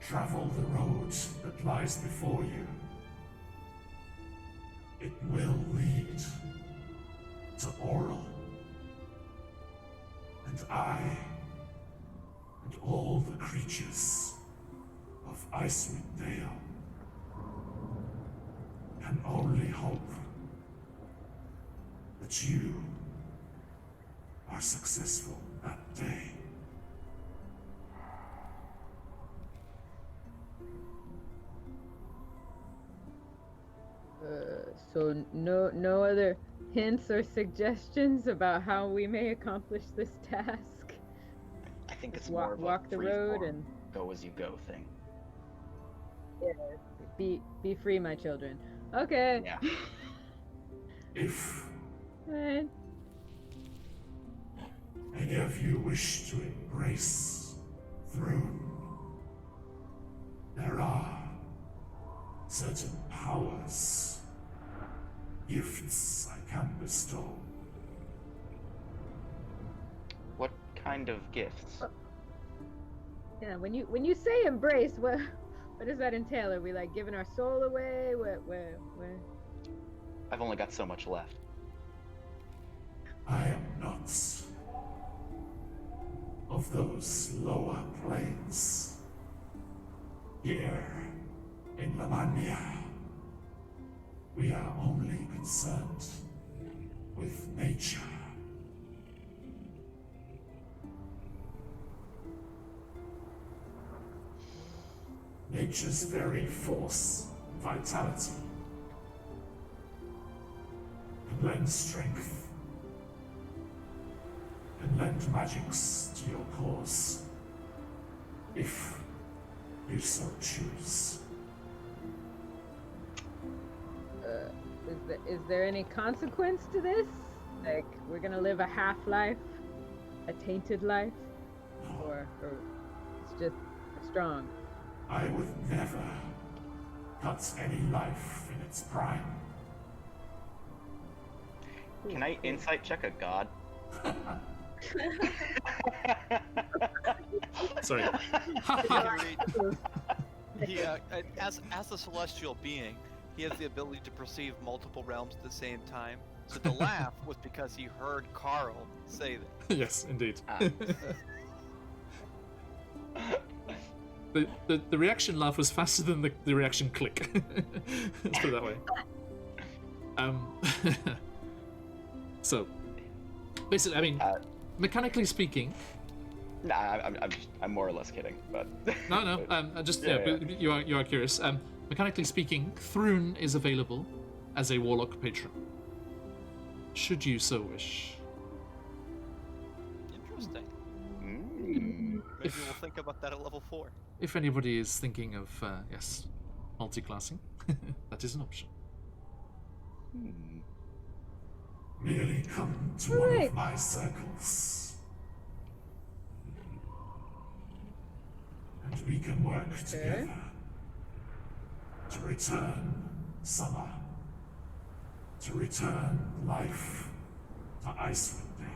Travel the road that lies before you. It will lead to Oral. And I, and all the creatures of Icewind Dale, can only hope that you are successful that day. So no other hints or suggestions about how we may accomplish this task. I think it's Just more of walk a the free road form, and go as you go thing. be free, my children. Okay. Yeah. If Alright. any of you wish to embrace Throne, there are certain powers, gifts I can bestow. What kind of gifts? Yeah. When you say embrace, what does that entail? Are we like giving our soul away? Where? I've only got so much left. I am not of those lower planes. Here in Lamania, we are only concerned with nature. Nature's very force, vitality, can lend strength, can lend magics to your cause, if you so choose. Is there any consequence to this? Like, we're gonna live a half-life, a tainted life, or it's just strong? I would never cut any life in its prime. Can I insight check a god? Sorry. He, as a celestial being, he has the ability to perceive multiple realms at the same time. So the laugh was because he heard Carl say that. Yes, indeed. Ah. The reaction laugh was faster than the reaction click. Let's put it that way. So Basically, I mean, Uh, mechanically speaking, Nah, I'm more or less kidding, but no. But you are curious. Mechanically speaking, Thrun is available as a warlock patron, should you so wish. Interesting. Mm. Maybe we'll think about that at level 4. If anybody is thinking of yes, multi-classing, that is an option. Hmm. Merely come to one of my circles. And we can work together to return summer, to return life to Icewind Dale.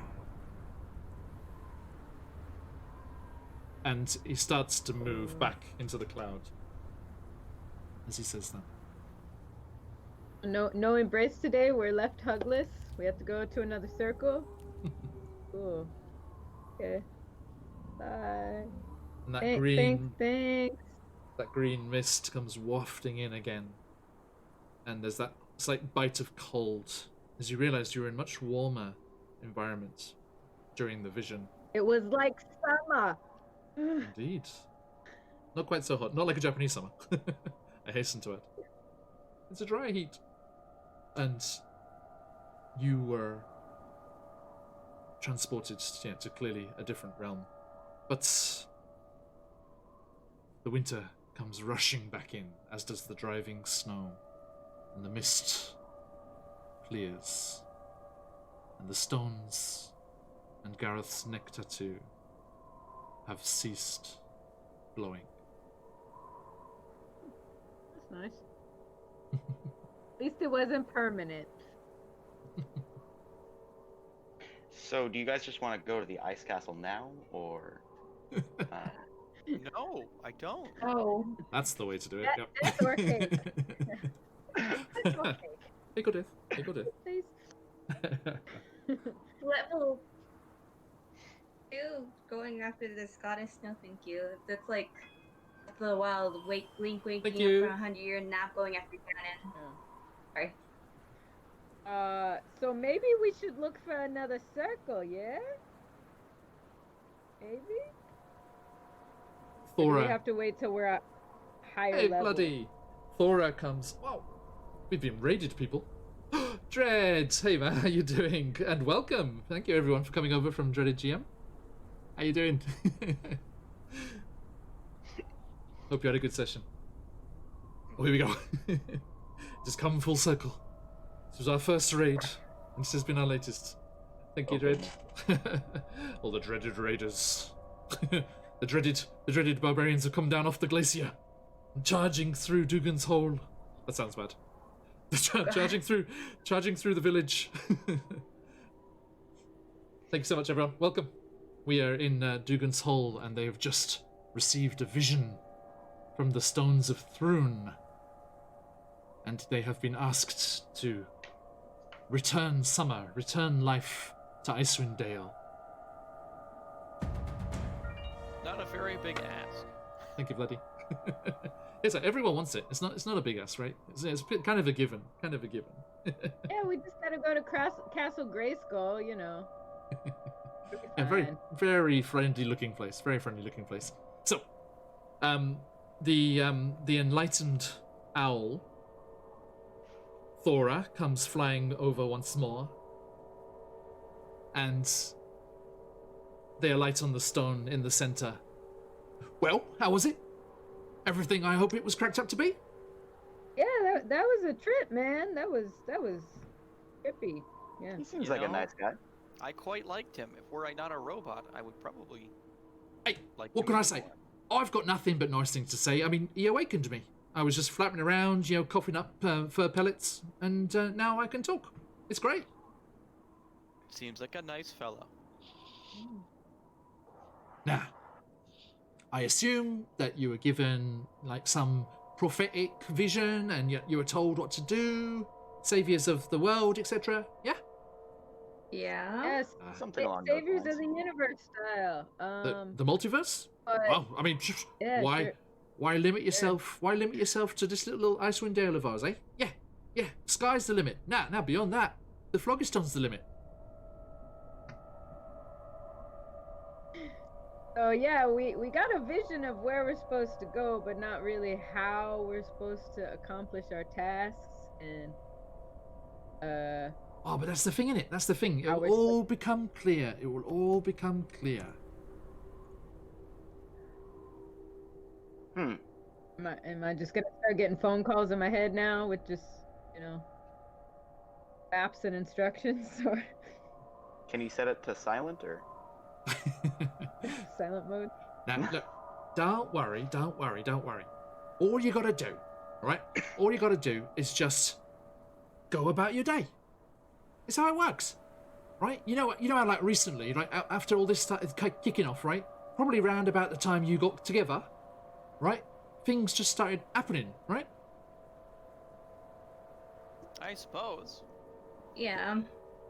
And he starts to move back into the cloud as he says that. No embrace today. We're left hugless. We have to go to another circle. Cool. Okay. Bye. And that Thanks. that green mist comes wafting in again. And there's that slight bite of cold as you realize you're in much warmer environment during the vision. It was like summer. Indeed. Not quite so hot. Not like a Japanese summer. I hasten to add. It's a dry heat. And you were transported to clearly a different realm. But the winter comes rushing back in, as does the driving snow. And the mist clears. And the stones and Gareth's neck tattoo have ceased blowing. That's nice. At least it wasn't permanent. So, do you guys just want to go to the ice castle now, or? No, I don't. Oh, That's the way to do it. Yep. That's okay. That's okay. Take a death. Take a death. Please. level 2 going after this goddess. No, thank you. That's like the wild wink, waking Thank up you. for 100-year nap going after Ganon. Sorry. So maybe we should look for another circle, yeah? Maybe? Or do we Thora. have to wait till we're at higher Hey, level? bloody. Thora comes. Wow. We've been raided, people. Dread. Hey, man. How you doing? And welcome. Thank you, everyone, for coming over from Dreaded GM. How you doing? Hope you had a good session. Oh, here we go. Just come full circle. This was our first raid, and this has been our latest. Thank you, Dread. All the dreaded raiders. the dreaded barbarians have come down off the glacier, charging through Dugan's Hole. That sounds bad. charging through the village. Thank you so much, everyone. Welcome. We are in Dugan's Hole, and they have just received a vision from the Stones of Thrun. And they have been asked to return summer, return life to Icewind Dale. Not a very big ask. Thank you, Bloody. It's like everyone wants it. It's not a big ask, right? It's kind of a given. Kind of a given. Yeah, we just gotta go to Castle Grayskull, you know. Yeah, very friendly looking place. Very friendly looking place. So, the enlightened owl, Thora, comes flying over once more, and they alight on the stone in the center. Well, how was it? Everything I hope it was cracked up to be? Yeah, that was a trip, man. That was trippy. Yeah. He seems You like a know? nice guy. I quite liked him. If were I not a robot, I would probably Hey, like what him can I even say? more. I've got nothing but nice things to say. I mean, he awakened me. I was just flapping around, coughing up fur pellets, and now I can talk. It's great. Seems like a nice fellow. Now, I assume that you were given, like, some prophetic vision, and you were told what to do, saviors of the world, etc. Yeah? Yeah. Yes. Something along those Saviors lines. of the Universe style. The multiverse? But, Well, I mean, yeah, why sure. why limit yourself? Why limit yourself to this little Icewind Dale of ours, eh? Yeah. Sky's the limit. Now beyond that, the Phlogiston's the limit. So yeah, we got a vision of where we're supposed to go, but not really how we're supposed to accomplish our tasks. And Oh, but that's the thing, innit? That's the thing. It How will we're all become clear. It will all become clear. am I just gonna start getting phone calls in my head now with just, you know, maps and instructions or Can you set it to silent or? silent mode? Now, look, don't worry. All you gotta do, right? All you gotta do is just go about your day. It's how it works, right? You know how like recently, like after all this started kicking off, right? Probably round about the time you got together, right? Things just started happening, right? I suppose. Yeah.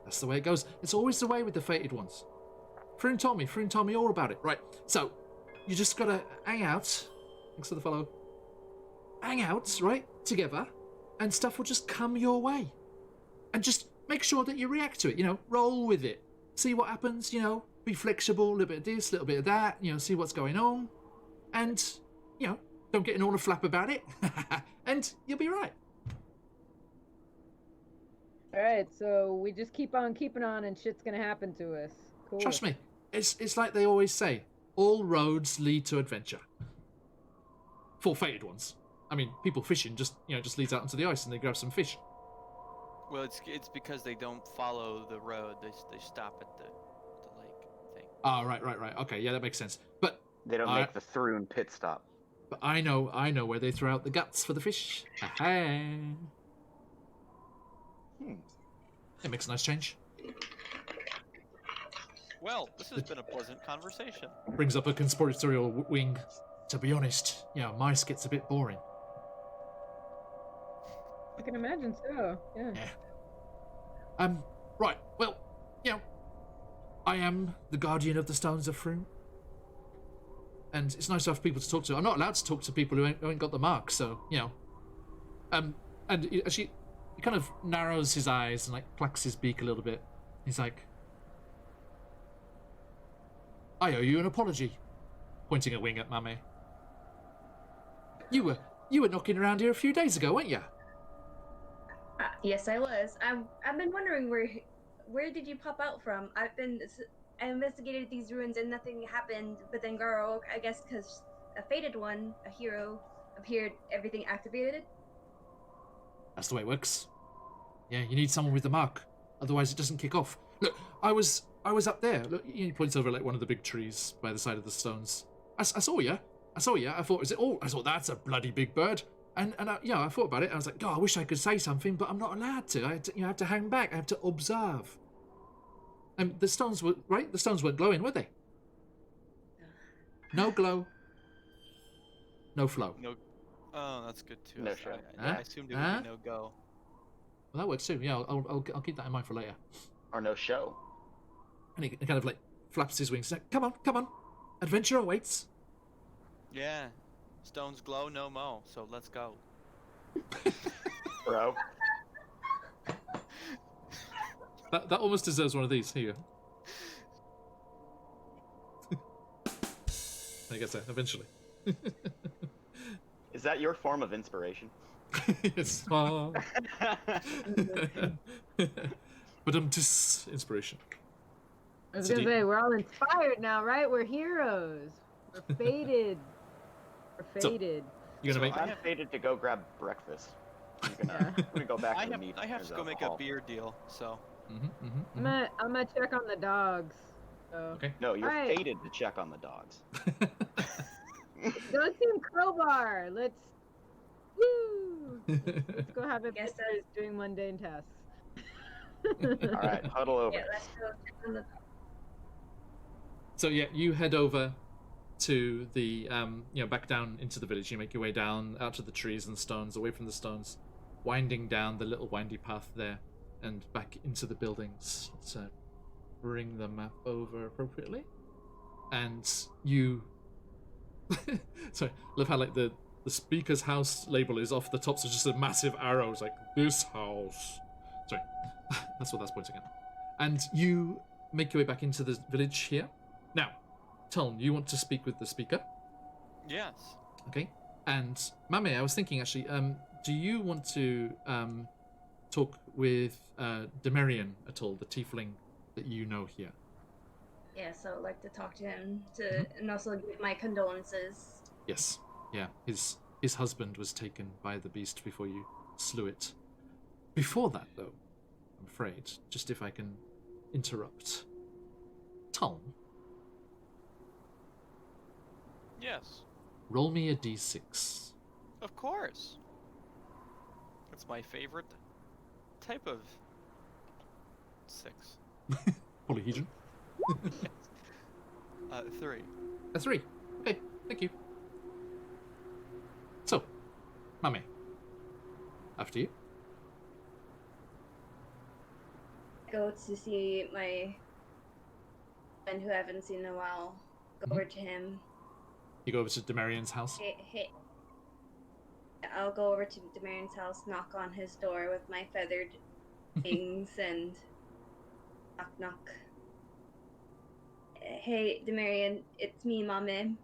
That's the way it goes. It's always the way with the fated ones. Froon told me all about it. Right, so you just gotta hang out. Thanks for the follow. Hang out, right, together, and stuff will just come your way. And just make sure that you react to it, you know, roll with it. See what happens, you know, be flexible, a little bit of this, a little bit of that, you know, see what's going on. And, you know, don't get in all a flap about it. And you'll be right. All right, so we just keep on keeping on, and shit's gonna happen to us. Cool. Trust me, it's like they always say, all roads lead to adventure. For fated ones. I mean, people fishing just leads out into the ice and they grab some fish. Well, it's because they don't follow the road. They stop at the lake thing. Ah, right. Okay, yeah, that makes sense. But They don't make the Thrune pit stop. But I know where they throw out the guts for the fish. It makes a nice change. Well, this has been a pleasant conversation. Brings up a conspiratorial wing. To be honest, my skit's a bit boring. I can imagine so. Yeah. Right. Well, I am the guardian of the stones of Froon. And it's nice to have people to talk to. I'm not allowed to talk to people who ain't got the mark, so, And he kind of narrows his eyes and, like, clacks his beak a little bit. He's like, I owe you an apology. Pointing a wing at Mame. You were knocking around here a few days ago, weren't you? Yes, I was. I've been wondering where did you pop out from? I investigated these ruins and nothing happened. But then Garo, I guess because a fated one, a hero, appeared, everything activated. That's the way it works. Yeah, you need someone with the mark, otherwise it doesn't kick off. Look, I was up there. Look, he points over like one of the big trees by the side of the stones. I saw you. I thought, I thought that's a bloody big bird. And I thought about it. I was like, God, I wish I could say something, but I'm not allowed to. I have to hang back. I have to observe. And the stones were right. The stones weren't glowing, were they? No glow. No flow. No. Oh, that's good too. No show. I assumed it would be no go. Well, that works too. Yeah, I'll keep that in mind for later. Or no show. And he kind of like flaps his wings. Like, come on, adventure awaits. Yeah. Stones glow no mo, so let's go. Bro. That almost deserves one of these. Here you go. I guess that eventually. Is that your form of inspiration? Yes. But inspiration. I was gonna say, we're all inspired now, right? We're heroes. We're fated. We're fated. You're gonna make. I'm fated to go grab breakfast. I'm gonna go back to the meet. I have to go make a beer deal, so. I'm gonna check on the dogs. So. Okay. No, you're Right. fated to check on the dogs. Go Team Crowbar. Let's go have a Guess picture doing mundane tasks. All right, huddle over. Yeah, let's go check on the. So yeah, you head over to the back down into the village. You make your way down out to the trees and stones, away from the stones, winding down the little windy path there, and back into the buildings. So bring the map over appropriately, and you. Sorry, love how like the speaker's house label is off the top, so just a massive arrow. It's like this house. Sorry, that's what that's pointing at. And you make your way back into the village here. Now, Tuln, you want to speak with the speaker? Yes. Okay. And Mame, I was thinking actually, do you want to talk with Demarian at all, the tiefling that you know here? Yes, I would like to talk to him Mhm. and also give my condolences. Yes. Yeah. His husband was taken by the beast before you slew it. Before that, though, I'm afraid, just if I can interrupt. Tuln, Yes. roll me a d6. Of course. That's my favorite type of 6. Polyhedron. 3. A 3. Okay, thank you. So, Mame, after you. Go to see my friend who I haven't seen in a while. Go over to him. You go over to Demarian's house. Hey, I'll go over to Demarian's house, knock on his door with my feathered wings, and knock, knock. Hey, Demarian, it's me, Mame.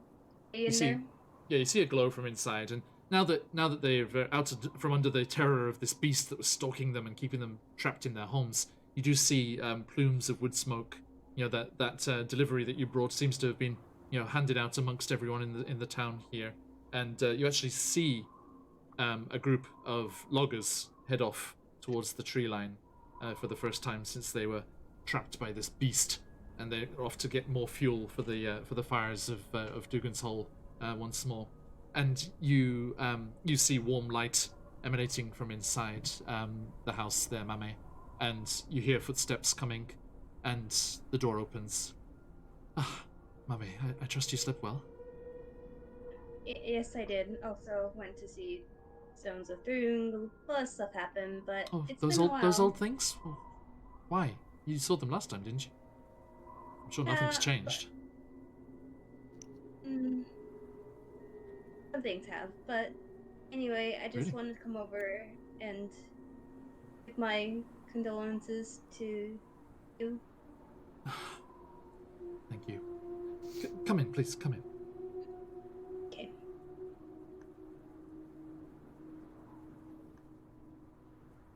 Are you in there? Yeah, you see a glow from inside, and now that they're out from under the terror of this beast that was stalking them and keeping them trapped in their homes, you do see plumes of wood smoke. You know that delivery that you brought seems to have been handed out amongst everyone in the town here, and you actually see a group of loggers head off towards the tree line for the first time since they were trapped by this beast, and they're off to get more fuel for the fires of Dugan's Hole once more. And you see warm light emanating from inside the house there, Mame, and you hear footsteps coming, and the door opens. Ah, Mame, I trust you slept well. Yes, I did. Also went to see Stones of Thrung. A lot of stuff happened, but Oh, it's those been a while. those old things? Well, why? You saw them last time, didn't you? I'm sure nothing's changed. Some things have, but anyway, I just Really? wanted to come over and give my condolences to you. Thank you. Come in, please. Come in. Okay.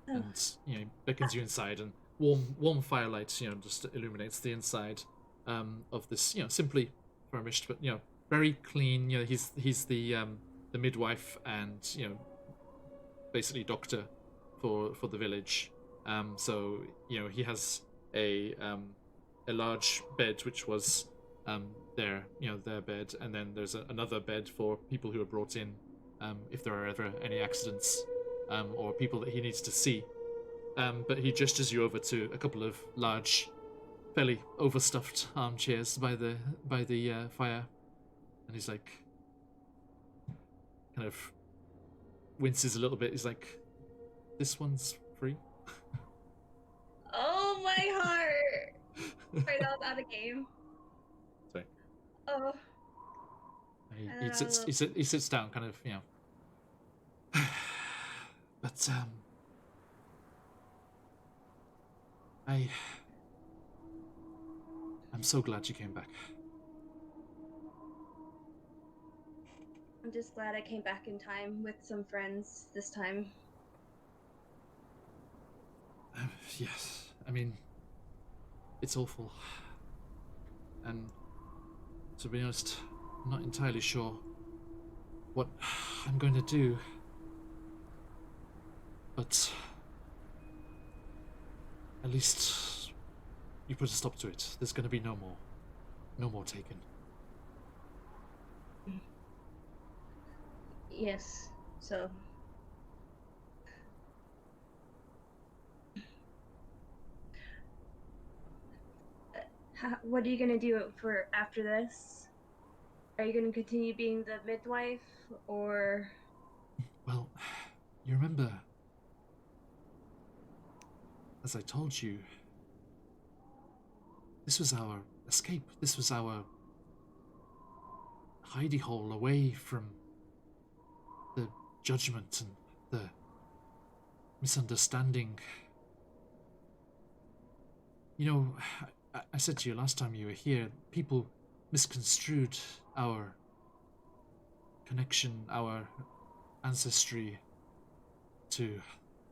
And beckons you inside, and warm firelight just illuminates the inside of this simply furnished but very clean. He's the midwife and basically doctor for the village. So he has a large bed which was their bed, and then there's another bed for people who are brought in if there are ever any accidents or people that he needs to see. But he gestures you over to a couple of large, fairly overstuffed armchairs by the fire, and he's like, kind of winces a little bit. He's like, "This one's free." Oh my heart! Right out of game. Sorry. Oh. He sits down, kind of but I'm so glad you came back. I'm just glad I came back in time with some friends this time. Yes, I mean, it's awful, and to be honest, I'm not entirely sure what I'm going to do, but at least you put a stop to it. There's going to be no more taken. Yes, so... what are you gonna do for after this? Are you gonna continue being the midwife, or... Well, you remember, as I told you, this was our escape. This was our hidey hole away from the judgment and the misunderstanding. I said to you last time you were here, people misconstrued our connection, our ancestry to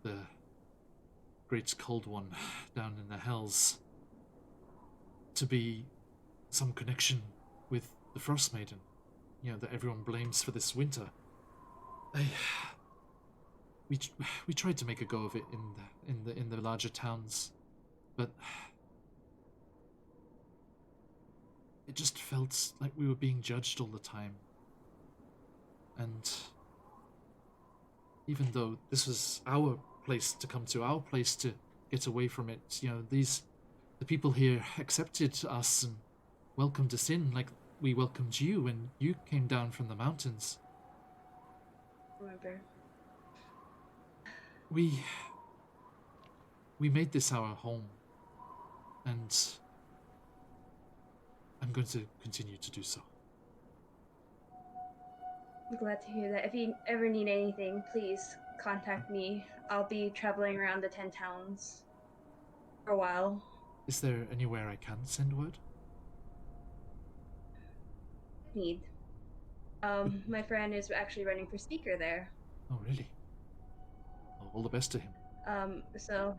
the Great Cold One down in the Hells to be some connection with the Frostmaiden, that everyone blames for this winter. We tried to make a go of it in the larger towns, but it just felt like we were being judged all the time. And even though this was our place to come to, our place to get away from it, the people here accepted us and welcomed us in like we welcomed you when you came down from the mountains. Remember. We made this our home, and I'm going to continue to do so. I'm glad to hear that. If you ever need anything, please contact me. I'll be traveling around the 10 towns for a while. Is there anywhere I can send word? Need. My friend is actually running for speaker there. Oh, really? Well, all the best to him. So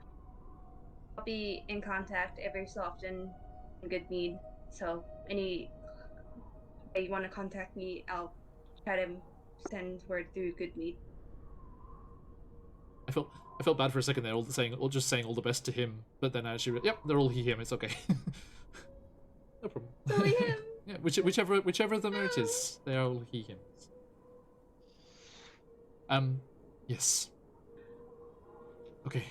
I'll be in contact every so often in good need. So any way you want to contact me, I'll try to send word through good need. I felt bad for a second there, just saying all the best to him, but then I actually, yep, they're all he, him. It's okay. No problem. Only him. Yeah, whichever of them it is, they are all he, him. Yes. Okay,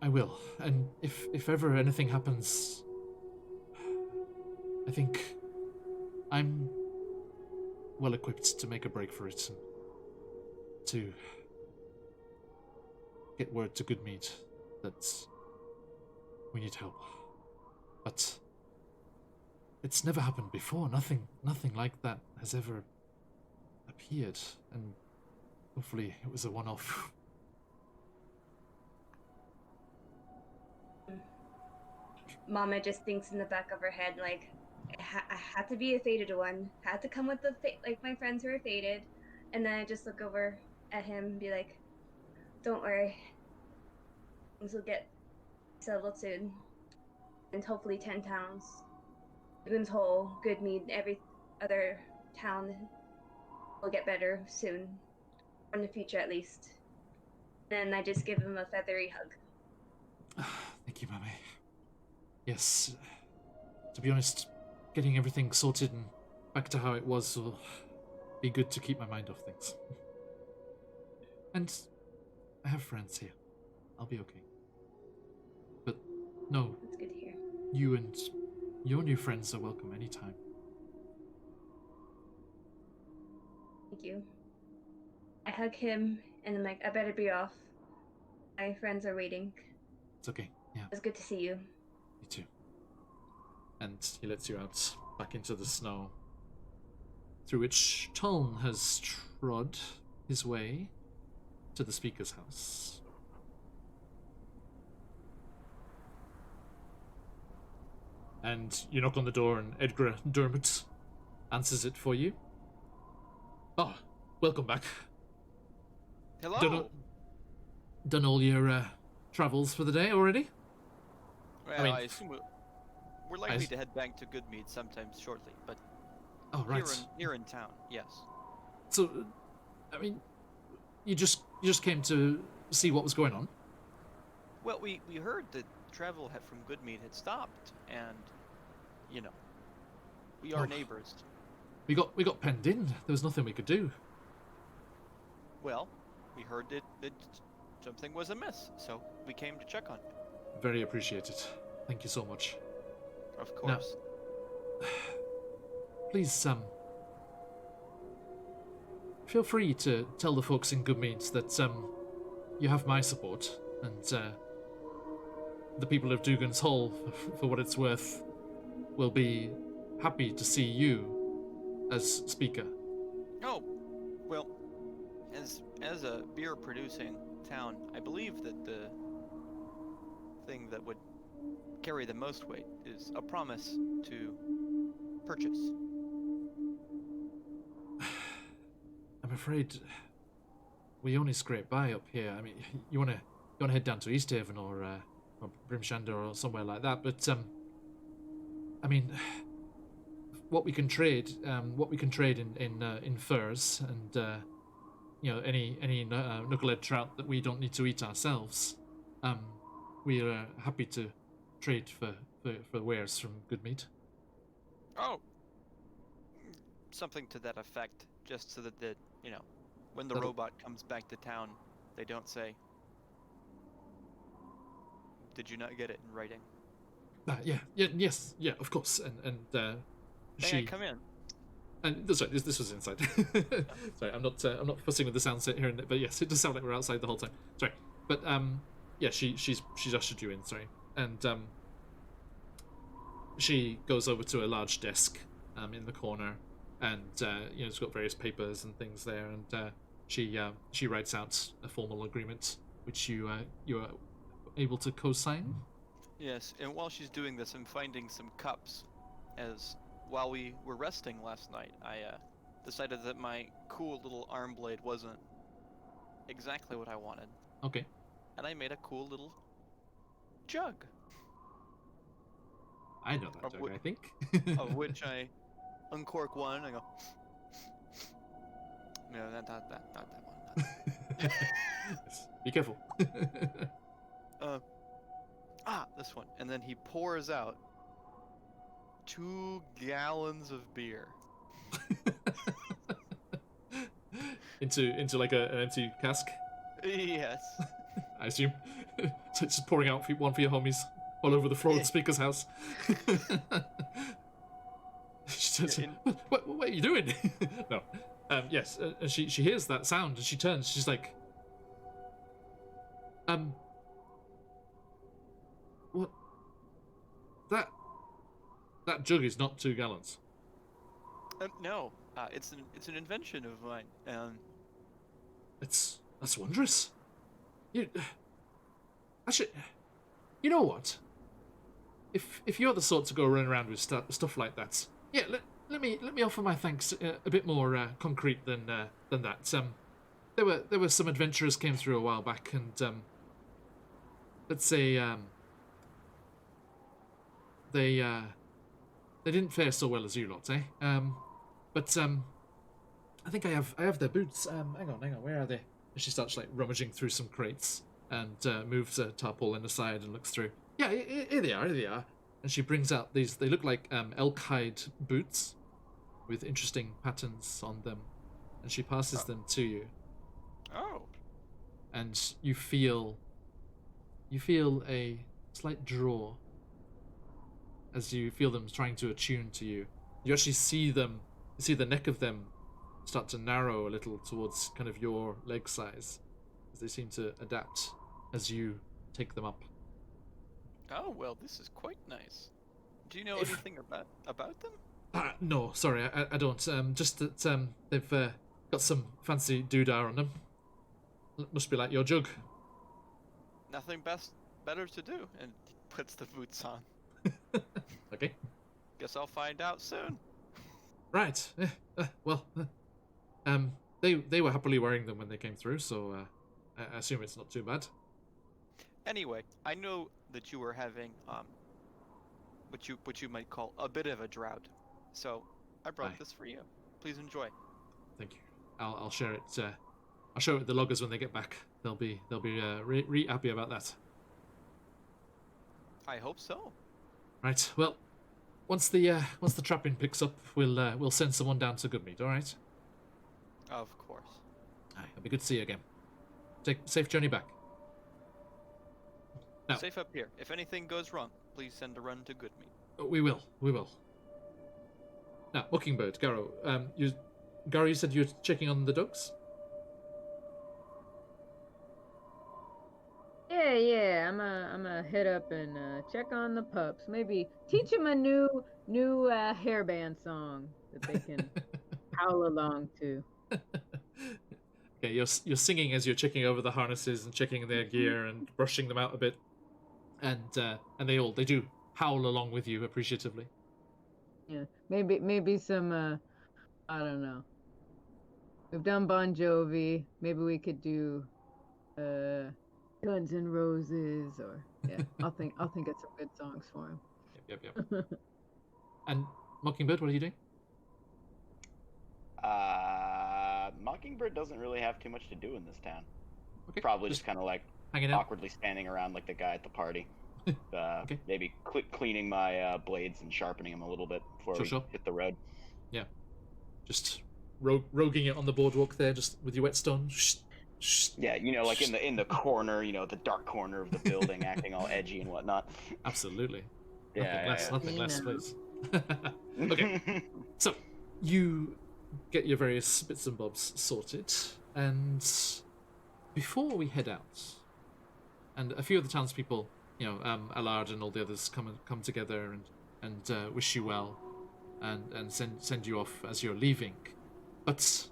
I will. And if ever anything happens, I think I'm well equipped to make a break for it and to get word to Goodmead that we need help. But it's never happened before. Nothing like that has ever appeared, and hopefully it was a one-off. Mama just thinks in the back of her head, like, I had to be a fated one. Had to come with like my friends who are fated. And then I just look over at him and be like, don't worry. Things will get settled soon. And hopefully 10 towns. Boon's Hole, Goodmead, every other town will get better soon. In the future, at least. Then I just give him a feathery hug. Thank you, Mammy. Yes, to be honest, getting everything sorted and back to how it was will be good to keep my mind off things. And I have friends here. I'll be okay. But no, That's good to hear. you and your new friends are welcome anytime. Thank you. I hug him and I'm like, I better be off. My friends are waiting. It's okay, yeah, It was good to see you. me too. And he lets you out back into the snow, through which Tuln has trod his way to the speaker's house. And you knock on the door and Edgar Dermot answers it for you. Oh, welcome back. Hello. Done all your travels for the day already? Well, mean, I assume we're likely to head back to Goodmead sometime shortly, but Oh, right. here in town, yes. So, I mean, you just came to see what was going on? Well, we heard that travel from Goodmead had stopped, and we are neighbors. We got penned in. There was nothing we could do. Well, we heard that something was amiss, so we came to check on it. Very appreciated. Thank you so much. Of course. Please, feel free to tell the folks in Goodmead that you have my support, and the people of Dugan's Hall, for what it's worth, will be happy to see you as speaker. Oh, well, as a beer-producing town, I believe that the thing that would carry the most weight is a promise to purchase. afraid we only scrape by up here. I mean, you wanna head down to Easthaven or Brimshanda or somewhere like that. But I mean, what we can trade in furs and any knucklehead trout that we don't need to eat ourselves. We are happy to trade for wares from good meat. Oh, something to that effect, just so that when the That'll- robot comes back to town, they don't say, "Did you not get it in writing?" Yes, of course. And May she I come in? and sorry, this was inside. Sorry, I'm not fussing with the sound set here, but yes, it does sound like we're outside the whole time. Sorry, but yeah, she's ushered you in. Sorry, and she goes over to a large desk in the corner, and it's got various papers and things there, and she writes out a formal agreement which you are able to co-sign. Yes, and while she's doing this, I'm finding some cups, as while we were resting last night, I decided that my cool little arm blade wasn't exactly what I wanted, Okay. and I made a cool little jug, I know that Of joke, whi- I think. of which I uncork one, and I go, no, not that one. Not that. Yes, be careful. This one. And then he pours out 2 gallons of beer. into like an empty cask, Yes. I assume. So it's just pouring out one for your homies all over the floor of the speaker's house. She says, what are you doing? No. Yes, and she hears that sound and she turns. She's like, what? That jug is not 2 gallons. No, it's an invention of mine. That's wondrous. Actually, you know what? If you're the sort to go running around with stuff like that, yeah, let me offer my thanks a bit more concrete than that. There were some adventurers came through a while back, and let's say they didn't fare so well as you lot, eh? But I think I have their boots. Hang on, where are they? And she starts like rummaging through some crates and moves a tarpaulin aside and looks through. Yeah, here they are. And she brings out these. They look like elk hide boots with interesting patterns on them, and she passes them to you. Oh. And you feel a slight draw as you feel them trying to attune to you. You actually see the neck of them start to narrow a little towards kind of your leg size, as they seem to adapt as you take them up. Oh, well, this is quite nice. Do you know anything about them? No, sorry, I don't. Just that they've got some fancy doodah on them. It must be like your jug. Nothing better to do, and puts the boots on. Okay. Guess I'll find out soon. Right. They were happily wearing them when they came through, so I assume it's not too bad. Anyway, I know that you were having what you might call a bit of a drought, so I brought Aye. this for you. Please enjoy. Thank you. I'll share it. I'll show it with the loggers when they get back. They'll be re happy about that. I hope so. Right. Well, once the trapping picks up, we'll send someone down to Goodmead. All right. Of course. Aye, it'll be good to see you again. Take safe journey back. Now, Safe up here. If anything goes wrong, please send a run to Goodmead. we will. Now, Mockingbird, Garo. Garo, you said you were checking on the dogs. Yeah. I'm a head up and check on the pups. Maybe teach them a new hairband song that they can howl along to. Okay, you're singing as you're checking over the harnesses and checking their gear and brushing them out a bit, and they do howl along with you appreciatively. Yeah, maybe some I don't know. We've done Bon Jovi. Maybe we could do Guns N' Roses, or yeah, I'll think of some good songs for him. Yep. And Mockingbird, what are you doing? Mockingbird doesn't really have too much to do in this town. Okay. Probably just kind of like hanging out. awkwardly standing around like the guy at the party. Okay. Maybe cleaning my blades and sharpening them a little bit before we hit the road. Yeah. Just roguing it on the boardwalk there, just with your whetstone. Yeah, you know, like in the corner, you know, the dark corner of the building, acting all edgy and whatnot. Absolutely. Yeah. Nothing less, please. Okay. So you get your various bits and bobs sorted, and before we head out, and a few of the townspeople, you know, Allard and all the others come together and wish you well, and send you off as you're leaving, but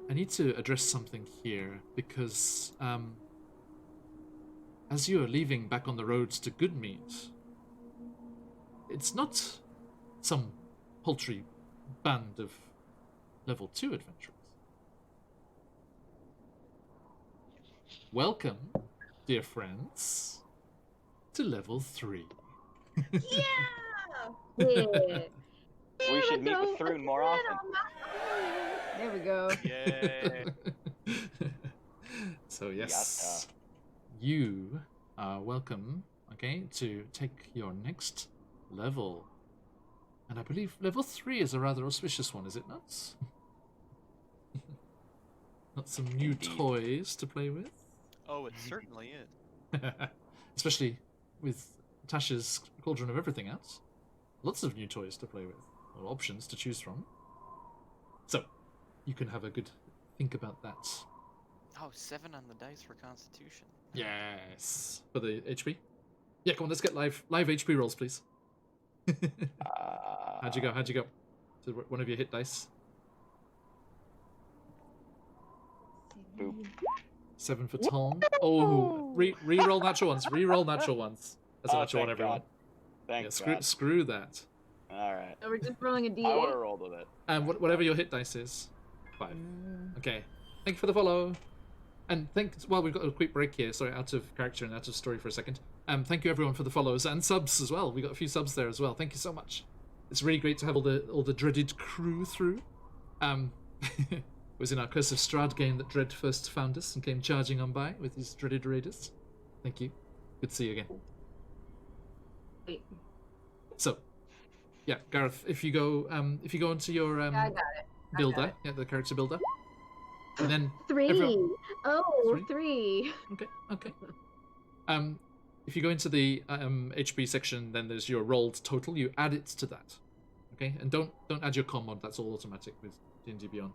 I need to address something here because as you are leaving back on the roads to Goodmead, it's not some paltry band of level 2 adventurers. Welcome, dear friends, to level 3. Yeah! We should meet with Thrune more often. There we go. Yay! So yes, you are welcome, okay, to take your next level. And I believe level 3 is a rather auspicious one, is it not? Not some new toys to play with? Oh, it certainly is. Especially with Tasha's Cauldron of Everything out. Lots of new toys to play with, or options to choose from. So, you can have a good think about that. Oh, 7 on the dice for Constitution. Yes. For the HP? Yeah, come on, let's get live HP rolls, please. How'd you go? So one of your hit dice. Boop. 7 for Tom. Oh, re-roll natural ones. Re-roll natural ones. That's a natural one, thank everyone. God. Thank Yeah, God. screw that. All right. So we're just rolling a I would D8. have rolled with it. And whatever your hit dice is. 5. Okay. Thank you for the follow. And well, we've got a quick break here. Sorry, out of character and out of story for a second. Thank you everyone for the follows and subs as well. We got a few subs there as well. Thank you so much. It's really great to have all the dreaded crew through. It was in our Curse of Strahd game that Dread first found us and came charging on by with his dreaded raiders. Thank you. Good to see you again. Wait. So, yeah, Gareth, if you go into your I got it. builder, the character builder, and then 3. everyone- Oh, 3? 3. Okay. If you go into the HP section, then there's your rolled total. You add it to that, okay? And don't add your comm mod. That's all automatic with D&D Beyond.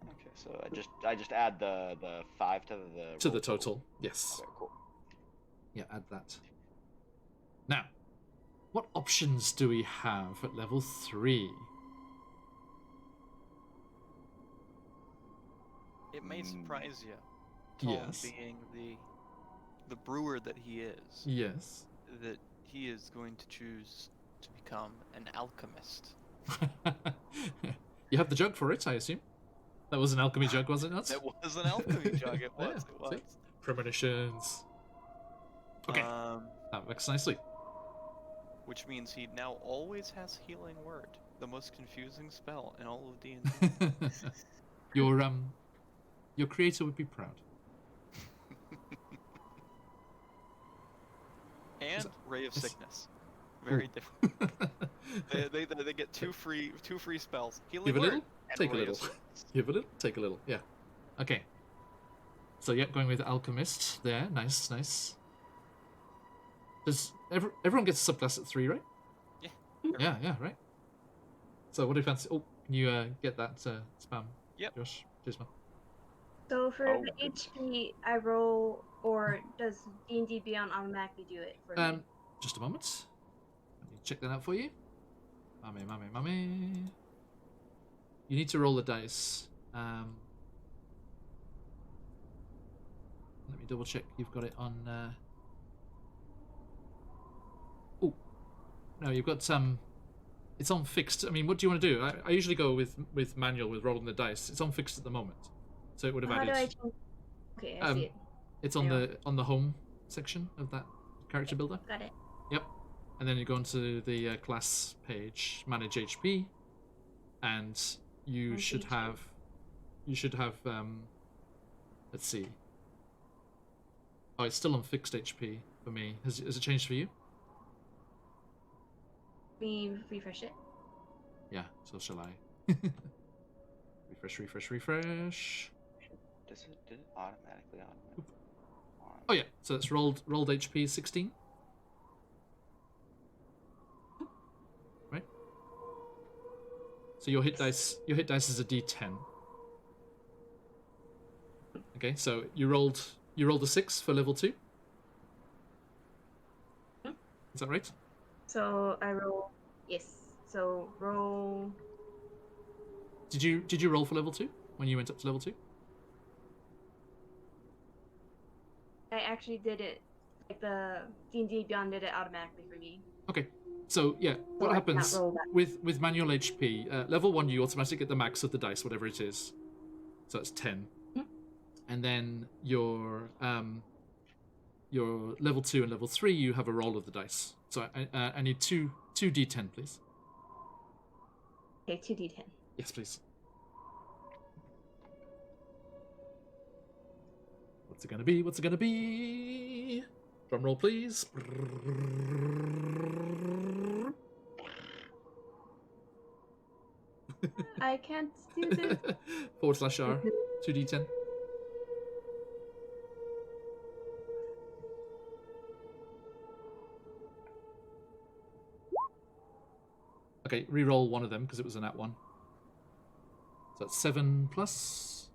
Okay, so I just add the 5 to the Total. Yes. Okay, cool. Yeah, add that. Now, what options do we have at level 3? It may surprise you, Tom Yes. being the brewer that he is, Yes. that he is going to choose to become an alchemist. You have the jug for it, I assume. That was an alchemy jug, was it not? That was an alchemy jug. It was. Yeah, It was. see? Premonitions. Okay. That works nicely. Which means he now always has healing word, the most confusing spell in all of D&D. Your creator would be proud. And Ray of Sickness. Very different. They get two free spells. Healing Give a word little, and take a Ray of little. Sickness. Give a little, take a little. Yeah. Okay. So yeah, going with alchemist there. Nice. Does everyone gets a subclass at 3, right? Yeah. Yeah, right. So what do you fancy? Oh, can you get that spam? Yep. Josh, cheers, man. So for Oh, the goodness. HP, I roll, or does D&D Beyond automatically do it for me? Just a moment. Let me check that out for you. Mummy. You need to roll the dice. Let me double check. You've got it on. Oh, no, you've got It's on fixed. I mean, what do you want to do? I usually go with manual with rolling the dice. It's on fixed at the moment, so it would have How added. do I change? Okay, I see it. It's on the home section of that character builder. Got it. Yep, and then you go into the class page, manage HP, and you should have. Let's see. Oh, it's still on fixed HP for me. Has it changed for you? We refresh it. Yeah, so shall I. Refresh. Did it automatically on? Oh yeah, so it's rolled HP 16. Right? So your hit dice is a D10. Okay, so you rolled a 6 for level 2. Is that right? So I roll. Yes. So roll. Did you roll for level 2 when you went up to level 2? I actually did it. Like the D&D Beyond did it automatically for me. Okay. So yeah, what I happens cannot roll that. with manual HP? Level 1, you automatically get the max of the dice, whatever it is. So that's 10. And then your level 2 and level 3, you have a roll of the dice. So I need two D10, please. Okay, 2d10. Yes, please. What's it gonna be? What's it gonna be? Drum roll, please. I can't do this. /R. 2d10. Okay, re-roll one of them because it was a nat 1. So that's 7 plus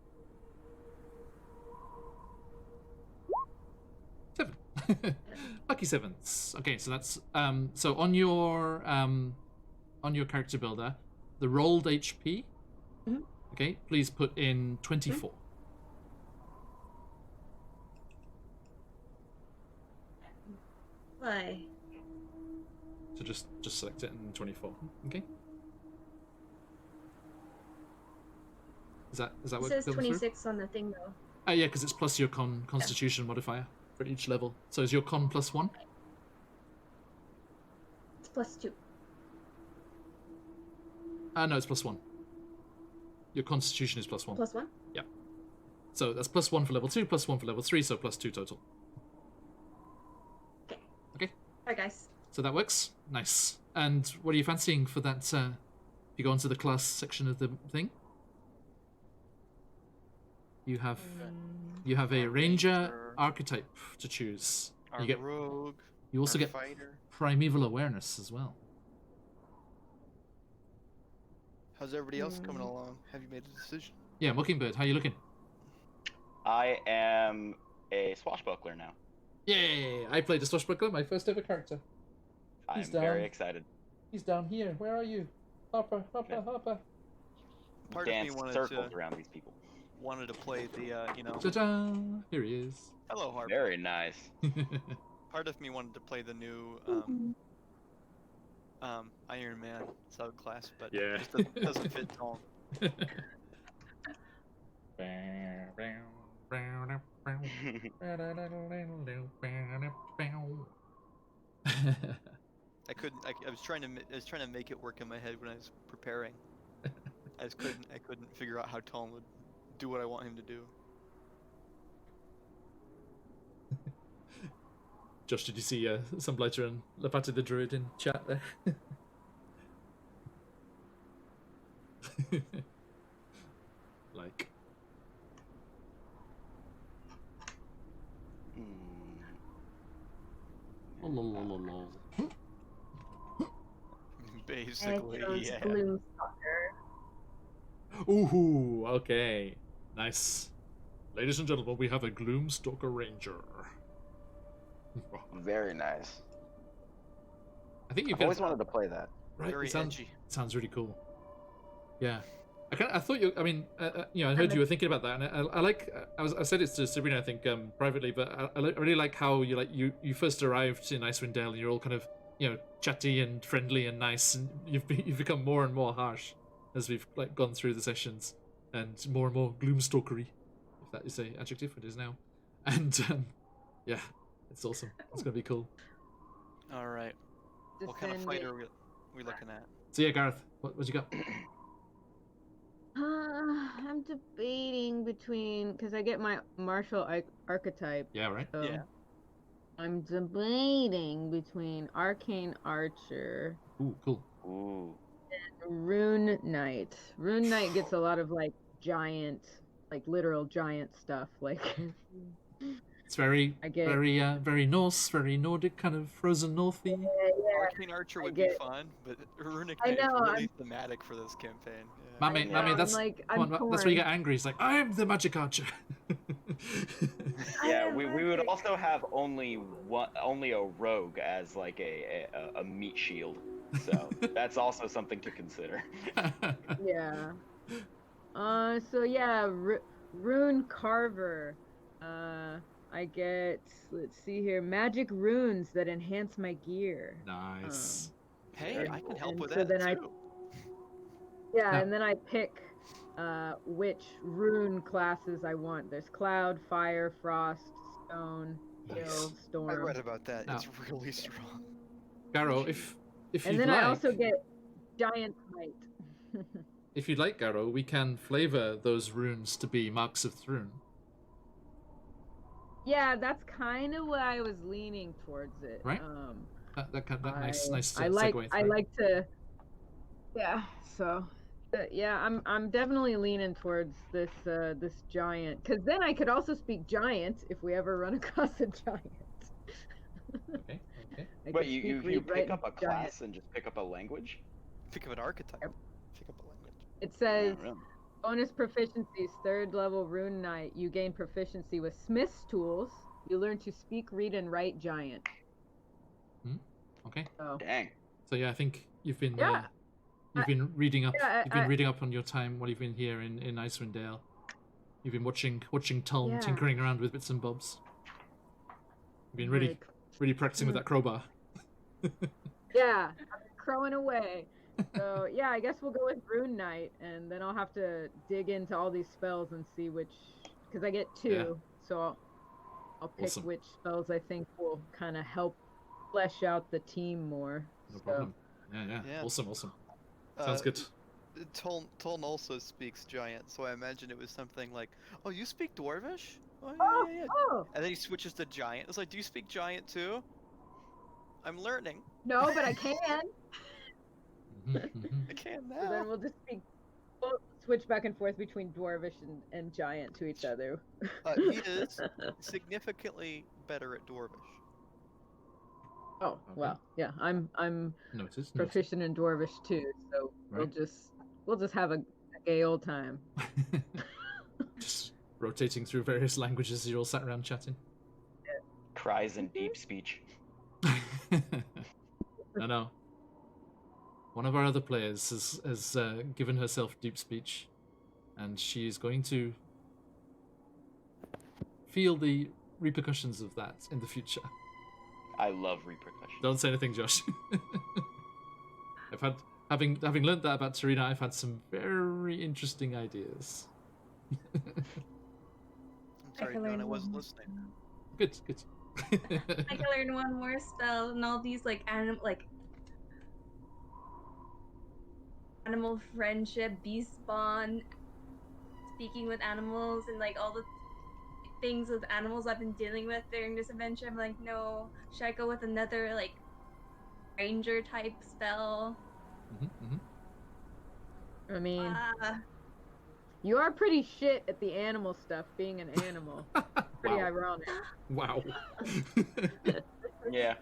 7. Lucky 7s. Okay, so that's so on your character builder, the rolled HP. Okay, please put in 24. Why? So just select it in 24. Okay. Is that It what says goes through? 26 on the thing though. Yeah, because it's plus your constitution modifier for each level. So is your con plus 1? It's plus 2. No, it's plus 1. Your constitution is plus 1. Plus 1? Yeah. So that's plus 1 for level 2, plus 1 for level 3, so plus 2 total. Okay. Okay. Alright, guys. So that works. Nice. And what are you fancying for that? If you go into the class section of the thing, you have a ranger archetype to choose. Our You get. rogue. You also our get fighter. primeval awareness as well. How's everybody else coming along? Have you made a decision? Yeah, Mockingbird, how you looking? I am a swashbuckler now. Yay! I played a swashbuckler, my first ever character. I'm He's down. very excited. He's down here. Where are you? Hopper. Part of me Dance wanted circles to around these people. play the Ta-da! Here he is. hello harp. Very nice. Part of me wanted to play the new Iron Man subclass, but Yeah. it just doesn't fit tone. I couldn't. I was trying to make it work in my head when I was preparing. I couldn't figure out how Tom would do what I want him to do. Josh, did you see Sunblighter and Lapati the Druid in chat there? Like. Lol. Basically, I chose yeah. Gloomstalker. Ooh, okay. Nice. Ladies and gentlemen, we have a Gloomstalker Ranger. Very nice. I think you've I've always wanted to play that. right. Very It sounds, edgy. sounds really cool. Yeah. I thought you. I mean, I heard you were thinking about that, and I like. I said it to Sabrina, I think, privately, but I really like how you first arrived in Icewind Dale, and you're all kind of, chatty and friendly and nice, and you've become more and more harsh as we've like gone through the sessions, and more gloomstalkery, if that is a adjective. It is now, and yeah, it's awesome. It's gonna be cool. All right. What kind of fight are we looking at? So yeah, Gareth, what you got? I'm debating between, because I get my martial archetype. Yeah, right. So Yeah. I'm debating between arcane archer Ooh, cool. Ooh. and rune knight. Rune knight gets a lot of like giant, like literal giant stuff. Like It's very I get very Norse, very Nordic, kind of frozen northy. Arcane Archer would be fun, but Runic I Knight is know, really thematic for this campaign. Yeah. Mammy, know, that's I'm come on, that's where you get angry. It's like, I am the magic archer. Yeah, we would also have only a rogue as like a meat shield. So that's also something to consider. Yeah. So yeah, rune carver. I get, let's see here, magic runes that enhance my gear. Nice. Hey, I can help and with so that then too. Yeah, Yeah. and then I pick which rune classes I want. There's cloud, fire, frost, stone, hail, Nice. I storm. read about that. Now- It's really strong. Garo, if And you'd then like, I also get giant might. if you'd like, Garo, we can flavor those runes to be marks of Thrune. Yeah, that's kind of what I was leaning towards it. Right. That nice I like segue. I like to. Yeah. So. Yeah, I'm definitely leaning towards this this giant, because then I could also speak giant if we ever run across a giant. Okay. I But could you speak, pick read, write, up a and giant. class and just pick up a language? Pick up an archetype. Yep. Pick up a language. It says Oh, really? bonus proficiencies, 3rd level rune knight. You gain proficiency with smith's tools. You learn to speak, read, and write giant. Okay. So Dang. So yeah, I think you've been Yeah. you've been reading up. Yeah, You've been reading up on your time while you've been here in Icewind Dale. You've been watching Tom Yeah. tinkering around with bits and bobs. You've been like, really practicing with that crowbar. yeah, I'm crowing away. So yeah, I guess we'll go with rune knight, and then I'll have to dig into all these spells and see which, because I get 2, Yeah. so I'll pick Awesome. which spells I think will kind of help flesh out the team more. No So, problem. Yeah. Yeah. Awesome. Sounds good. Toln also speaks giant, so I imagine it was something like, "Oh, you speak Dwarvish? Oh, Oh, yeah. oh, And then he switches to giant. It's like, "Do you speak giant too?" I'm learning. no, but I can. I can So then now. we'll just we'll switch back and forth between dwarvish and giant to each other. He is significantly better at Dwarvish. Oh, well, yeah, I'm Noted. proficient in dwarvish too, so Right. we'll just have a gay old time. Just rotating through various languages as you're all sat around chatting. Cries in deep speech. No. One of our other players has given herself deep speech, and she is going to feel the repercussions of that in the future. I love repercussions. Don't say anything, Josh. Having learned that about Tarina, I've had some very interesting ideas. I'm sorry, can John, I learn wasn't more. listening. Good. I can learn one more spell, and all these animal friendship, beast spawn, speaking with animals, and like all the things with animals I've been dealing with during this adventure. I'm like, no, should I go with another like ranger type spell? I mean, Uh, you are pretty shit at the animal stuff, being an animal. Pretty Wow. ironic. Wow. Yeah.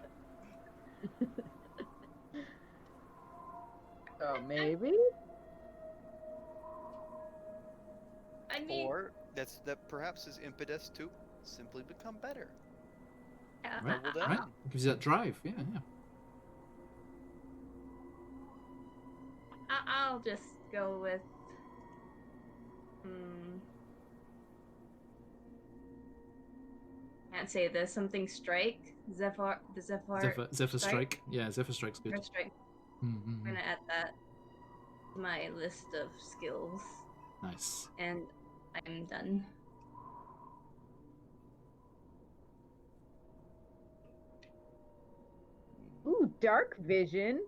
So maybe? I mean, Or that perhaps his impetus to simply become better. yeah, Right. Double Right. down. It gives you that drive. Yeah. I'll just go with. can't say this. Something strike. The Zephyr Strike. Yeah, Zephyr Strike's good. Zephyr strike. Mm-hmm. I'm gonna add that to my list of skills, Nice. and I'm done. Ooh, dark vision.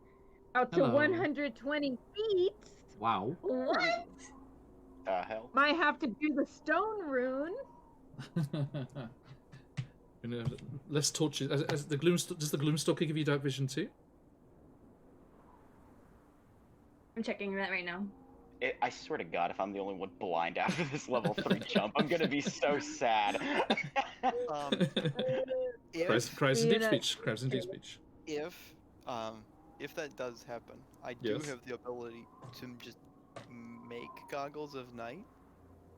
Out to Hello. 120 feet. Wow. What? Hell. Might have to do the stone rune. Less torches. As the does the Gloomstalker give you dark vision too? I'm checking that right now. I swear to God, if I'm the only one blind after this level 3 jump, I'm gonna be so sad. Cries in deep speech. Cries in deep speech. If that does happen, I do Yes. have the ability to just make goggles of night.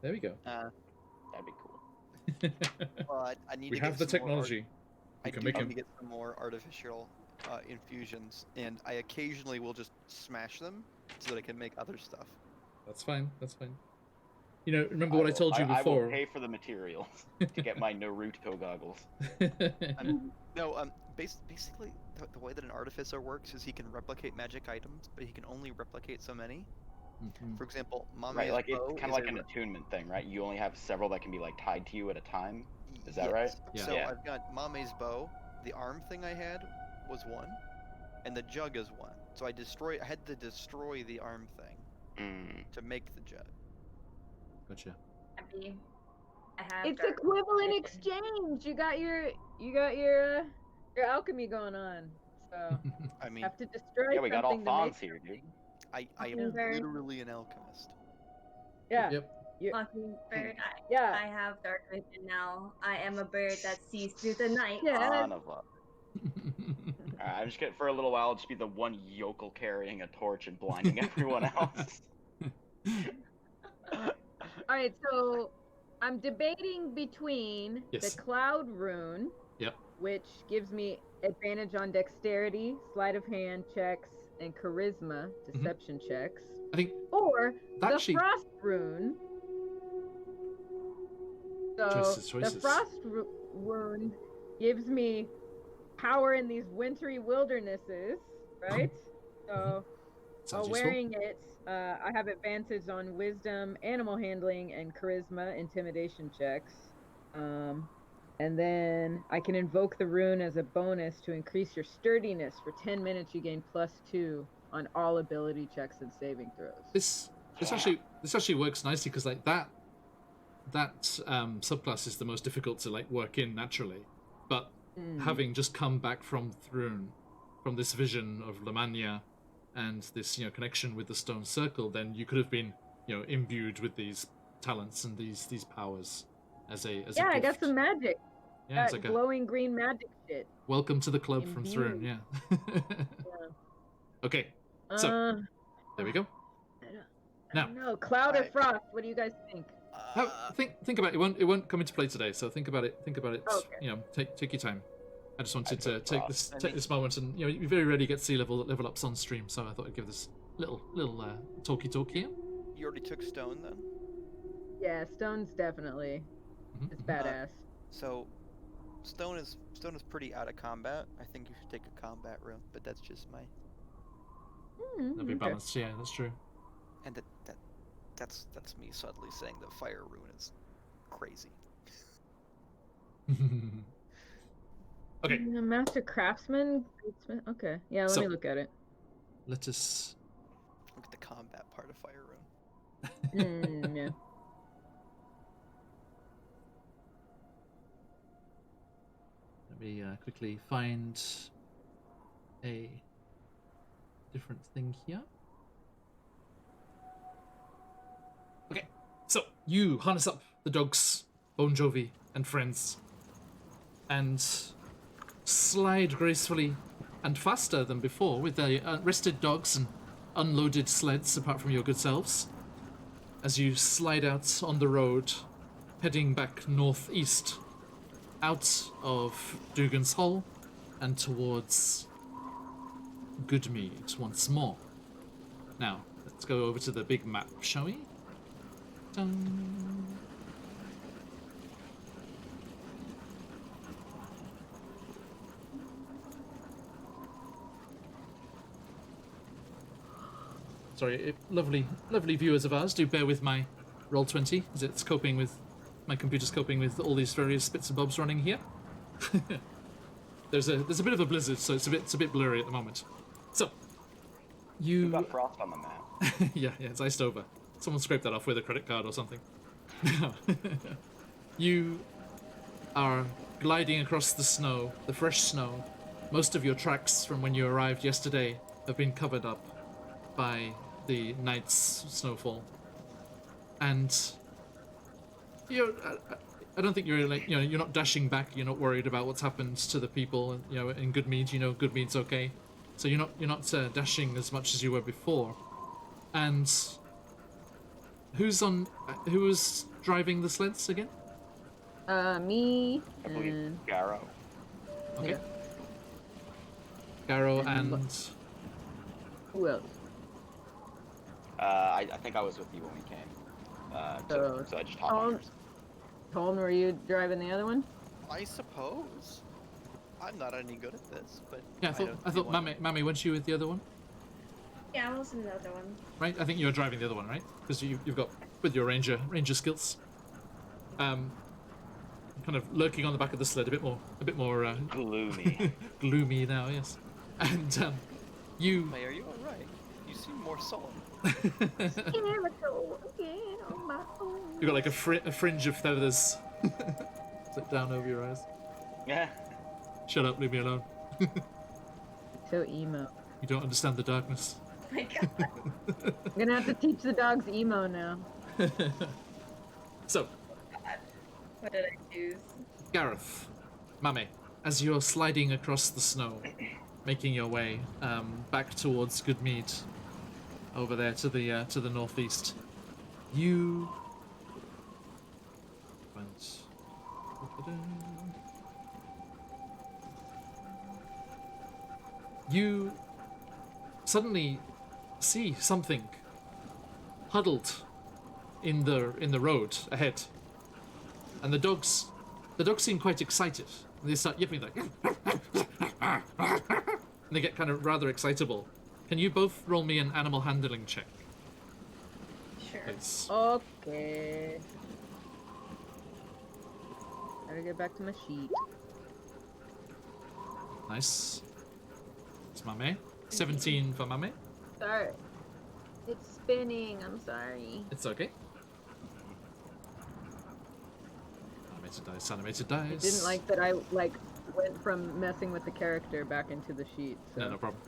There we go. That'd be cool. But I need We to have get the some more technology. I You can do make need them. to get some more artificial infusions, and I occasionally will just smash them so that I can make other stuff. That's fine. That's fine. You know, remember what I told you I before? will pay for the materials to get my Naruto goggles. No, basically, the way that an artificer works is he can replicate magic items, but he can only replicate so many. Mhm. For example, Mame's Right, like it's bow kind is of like a an attunement thing, right? You only have several that can be like tied to you at a time. Is that right? Yeah. So Yeah. I've got Mame's bow. The arm thing I had was 1, and the jug is 1. So I had to destroy the arm thing to make the jug. Gotcha. Happy. I have. It's dark equivalent vision. exchange. You got your alchemy going on. So I mean, have to destroy Yeah, we got all something to Fawns make here, dude. I am Mockingbird. literally an alchemist. Yeah. Yep. Mockingbird. Yeah. I have dark vision now. I am a bird that sees through the night. Yeah. Son of a. Alright, I'm just gonna, for a little while, I'll just be the one yokel carrying a torch and blinding everyone else. All right, so I'm debating between Yes. the cloud rune, Yep. which gives me advantage on dexterity, sleight of hand checks, and charisma deception checks, I think or that the actually- frost rune. So Choices. the frost rune gives me power in these wintry wildernesses, right? So sounds while useful. wearing it, I have advantage on wisdom, animal handling, and charisma intimidation checks. And then I can invoke the rune as a bonus to increase your sturdiness. For 10 minutes, you gain +2 on all ability checks and saving throws. This actually works nicely because like that subclass is the most difficult to like work in naturally, but having just come back from Thrune, from this vision of Lamania, and this connection with the stone circle, then you could have been imbued with these talents and these powers as a Yeah, I got gift. some magic. Yeah, it's That like glowing green magic shit. welcome to the club from Thrune. Imbued. Yeah. Okay, so there we go. Now, No, cloud or frost. What do you guys think? Think about it. It won't come into play today, so think about it. Okay. Take your time. I just wanted to put take frost. this moment, and you very rarely get to see level ups on stream, so I thought I'd give this little talky talk here. You already took stone then? Yeah, stone's definitely. It's badass. So, stone is pretty out of combat. I think you should take a combat rune, but that's just my. That'll be balanced. Yeah, that's true. And that's me subtly saying that fire rune is crazy. Okay. Master craftsman. Okay. Yeah. Let me look at it. Let us. Look at the combat part of fire rune. Yeah. Let me quickly find a different thing here. Okay, so you harness up the dogs, Bon Jovi and friends, and slide gracefully and faster than before with the rested dogs and unloaded sleds, apart from your good selves, as you slide out on the road, heading back northeast, out of Dugan's Hall and towards Goodmead once more. Now, let's go over to the big map, shall we? Dun. Sorry, lovely viewers of ours, do bear with my Roll20, as it's coping with my computer's coping with all these various bits and bobs running here. There's a bit of a blizzard, so it's a bit blurry at the moment. So You you got frost on the map. yeah, it's iced over. Someone scraped that off with a credit card or something. You are gliding across the snow, the fresh snow. Most of your tracks from when you arrived yesterday have been covered up by the night's snowfall. And I don't think you're like, you're not dashing back. You're not worried about what's happened to the people. In Goodmead, Goodmead's okay. So you're not dashing as much as you were before. And who was driving the sleds again? Me. I believe And Garrow. Okay. Yeah. Garrow And and who else? I think I was with you when we came. So I just hopped on yours. Tom, were you driving the other one? I suppose. I'm not any good at this, but yeah, I thought Mami, weren't you with the other one? Yeah, I was in the other one. Right? I think you're driving the other one, right? Because you've got with your ranger skills. Kind of lurking on the back of the sled, a bit more Gloomy. gloomy now, yes. And you May, are you alright? You seem more sullen. you got like a fringe of feathers down over your eyes. Yeah. Shut up, leave me alone. So emo. You don't understand the darkness. My God. I'm gonna have to teach the dogs emo now. So, What did I choose? Gareth, Mame, as you're sliding across the snow, making your way back towards Goodmead, over there to the northeast, you went. You suddenly see something huddled in the road ahead, and the dogs seem quite excited. And they start yipping like, and they get kind of rather excitable. Can you both roll me an animal handling check? Sure. Please? Okay. Gotta get back to my sheet. Nice. It's Mame. 17 for Mame. Sorry. It's spinning. I'm sorry. It's okay. Animated dice. I didn't like that I went from messing with the character back into the sheet. So. No problem.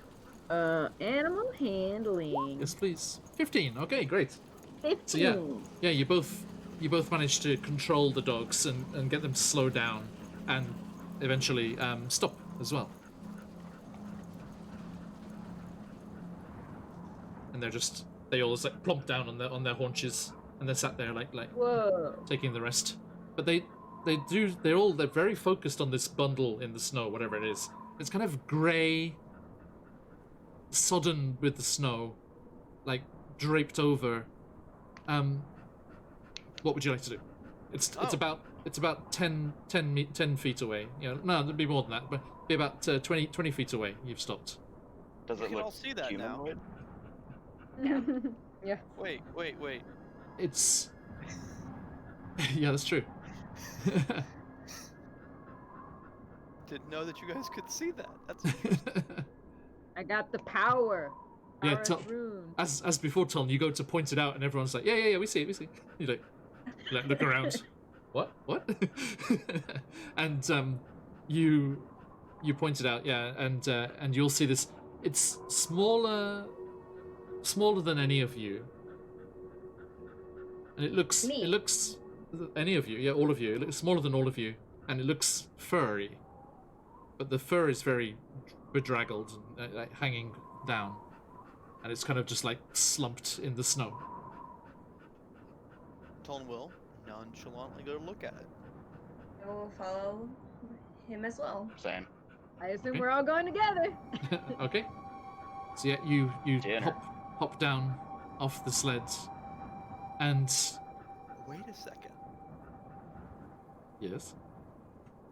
Animal handling. Yes, please. 15. Okay, great. 15. So yeah, you both managed to control the dogs and get them to slow down and eventually stop as well. And they all just like plump down on their haunches and they're sat there like Whoa. taking the rest. But they're very focused on this bundle in the snow, whatever it is. It's kind of grey, sodden with the snow, like draped over. What would you like to do? It's about 10 feet away. No, it'd be more than that, but be about 20 feet away. You've stopped. Does We it can look all see that now. humanoid? Yeah. Wait. It's yeah, that's true. Didn't know that you guys could see that. That's interesting. I got the power. Yeah, Power of runes. as before, Tom, you go to point it out, and everyone's like, yeah, we see it. You like look around. What? And you point it out, yeah, and you'll see this. It's smaller than any of you, and it looks any of you, yeah, all of you. It looks smaller than all of you, and it looks furry, but the fur is very bedraggled and like hanging down, and it's kind of just like slumped in the snow. Toln will nonchalantly go to look at it. I will follow him as well. Same. I assume Okay. we're all going together. Okay. So yeah, you Dinner. hop down off the sleds, and Wait a second. yes,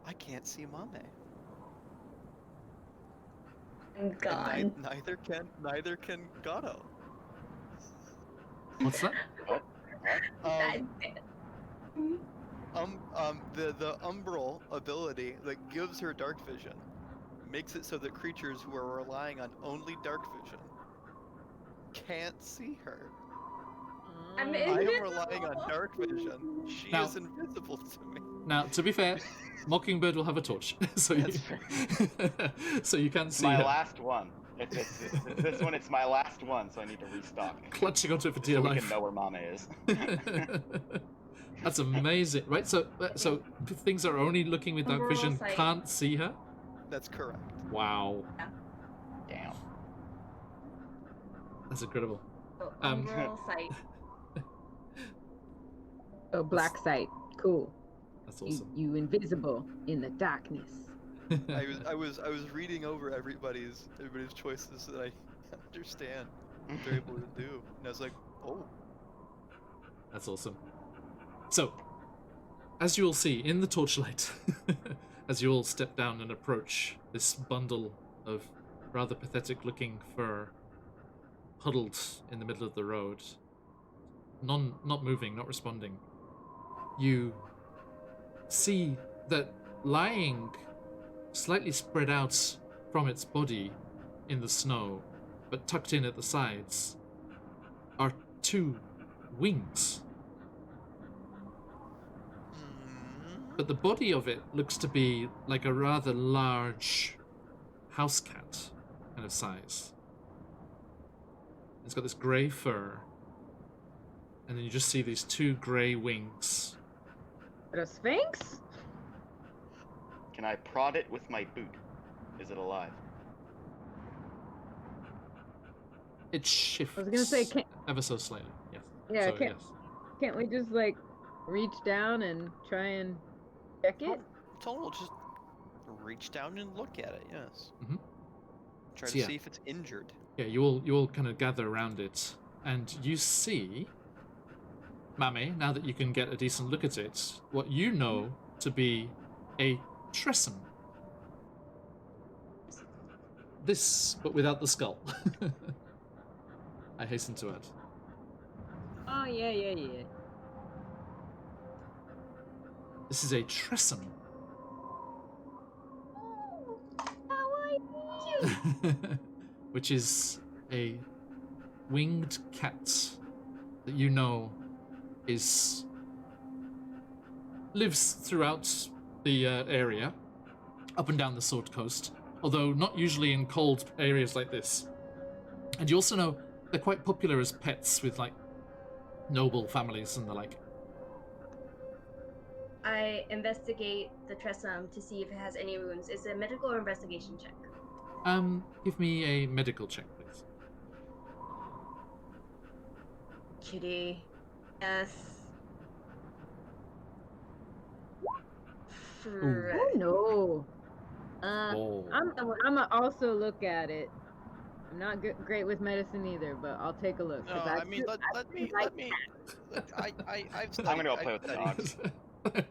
I can't see Mame. I'm And gone. neither can Gato. What's that? The umbral ability that gives her dark vision makes it so that creatures who are relying on only dark vision can't see her. I'm I am invisible. relying on dark vision. She Now- is invisible to me. Now, to be fair, Mockingbird will have a torch, so That's so you can It's see my her last one. It's this one. It's my last one, so I need to restock. clutching onto it for So dear we life. can know where Mama is. That's amazing, right? So things are only looking with dark Umbral vision sight. can't see her. That's correct. Wow, Damn. that's incredible. Oh, umbral sight. Oh, black sight. Cool. That's awesome. You invisible in the darkness. I was reading over everybody's choices that I understand what they're able to do, and I was like, oh. That's awesome. So, as you all see in the torchlight, as you all step down and approach this bundle of rather pathetic-looking fur huddled in the middle of the road, not moving, not responding, you see that lying slightly spread out from its body in the snow, but tucked in at the sides, are two wings. But the body of it looks to be like a rather large house cat kind of size. It's got this grey fur, and then you just see these two grey wings. A sphinx? Can I prod it with my boot? Is it alive? It shifts. I was gonna say, ever so slightly. Yes. Yeah, So, can't- yes. Can't we just like reach down and try and check it? We'll just reach down and look at it. Yes. Mhm. Try So, to yeah. see if it's injured. Yeah, you all kind of gather around it, and you see, Mame, now that you can get a decent look at it, what you know to be a tressum. This, but without the skull. I hasten to add. Oh yeah. This is a tressum. Which is a winged cat that you know lives throughout the area, up and down the Sword Coast, although not usually in cold areas like this. And you also know they're quite popular as pets with like noble families and the like. I investigate the tressum to see if it has any wounds. Is it a medical or investigation check? Give me a medical check, please. Kitty. Yes. Oh no. Oh. I'm gonna also look at it. I'm not great with medicine either, but I'll take a look. No, 'cause I mean, let me. I've studied. I'm gonna go play with the dogs.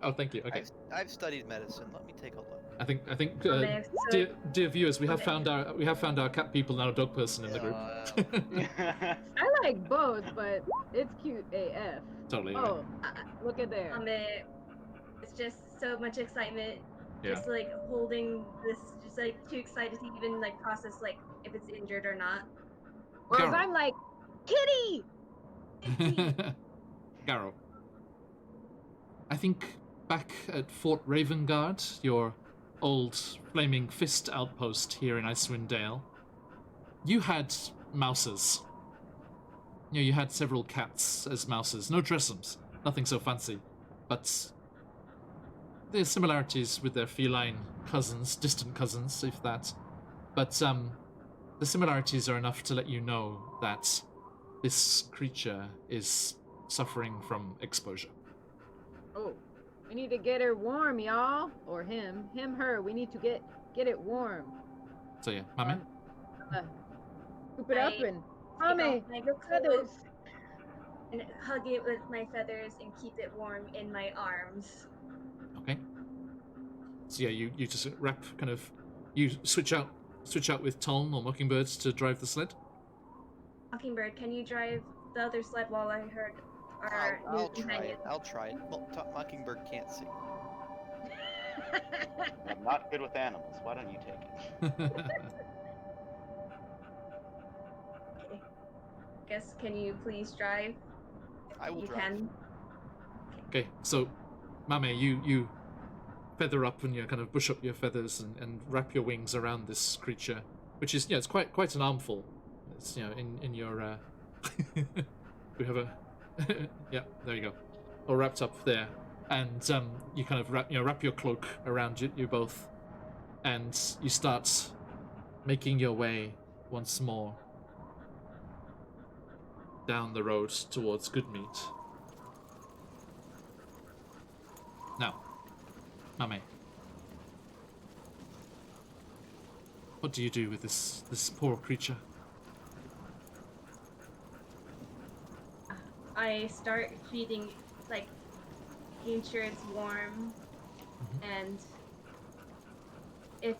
Oh, thank you. Okay. I've studied medicine. Let me take a look. I think Okay, so- dear viewers, we have Okay. found our cat people and our dog person in the group. I like both, but it's cute AF. Totally. Oh, look at there. It's just so much excitement. Yeah. Just like holding this, just like too excited to even like process like if it's injured or not. Whereas Garrow. I'm like, kitty. Garrow. I think back at Fort Ravengard, your old flaming fist outpost here in Icewind Dale, you had mouses. You know, you had several cats as mouses. No tressums, nothing so fancy, but there's similarities with their feline cousins, distant cousins, if that. But the similarities are enough to let you know that this creature is suffering from exposure. Oh, we need to get her warm, y'all, or him, her. We need to get it warm. So yeah, Mame? Scoop it up I and Take Mame, off my coat feathers. and hug it with my feathers and keep it warm in my arms. Okay. So yeah, you just wrap kind of, you switch out with Tolm or Mockingbird to drive the sled. Mockingbird, can you drive the other sled while I heard our new I'll try companion. it. I'll try it. Well, Mockingbird can't see. I'm not good with animals. Why don't you take it? Okay. Guess, can you please drive? I will You drive. can. Okay, so Mame, you feather up and you kind of bush up your feathers and wrap your wings around this creature, which is it's quite an armful. It's in your we have a yeah, there you go, all wrapped up there, and you kind of wrap your cloak around you both, and you start making your way once more down the road towards Goodmeat. Now, Mame, what do you do with this poor creature? I start feeding, like, making sure it's warm, and if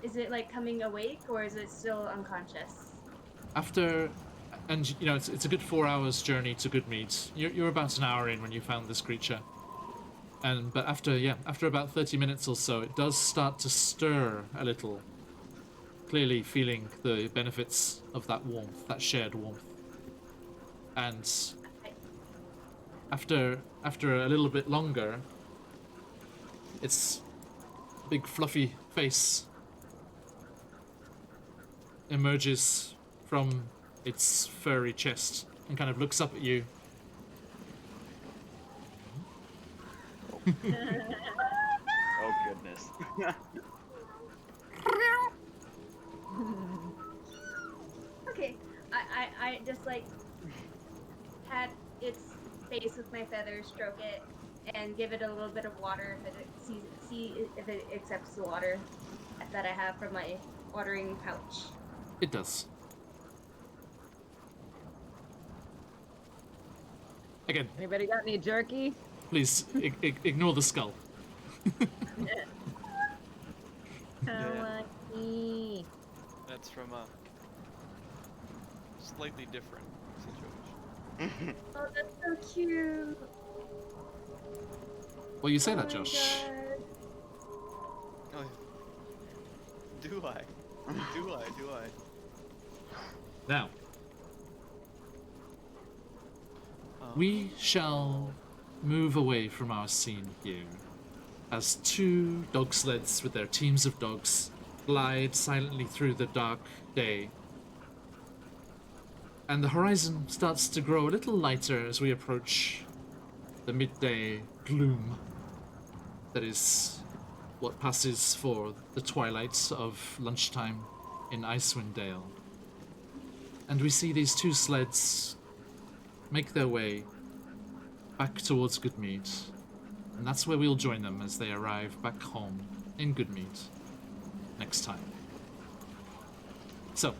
is it like coming awake or is it still unconscious? After, and it's a good 4 hours journey to Goodmeat. You're about an hour in when you found this creature, but after about 30 minutes or so, it does start to stir a little. Clearly feeling the benefits of that warmth, that shared warmth. And after a little bit longer, its big fluffy face emerges from its furry chest and kind of looks up at you. Oh goodness. Okay, I just like pat its face with my feathers, stroke it, and give it a little bit of water if it see if it accepts the water that I have from my watering pouch. It does. Again, Anybody got any jerky? please ignore the skull. Kawaii. That's from a slightly different situation. Oh, that's so cute. Well, you say Oh that, my Josh. God. Oh, do I? Do I? Now, we shall move away from our scene here as two dog sleds with their teams of dogs glide silently through the dark day. And the horizon starts to grow a little lighter as we approach the midday gloom that is what passes for the twilight of lunchtime in Icewind Dale. And we see these two sleds make their way back towards Goodmeat. And that's where we'll join them as they arrive back home in Goodmeat next time. So,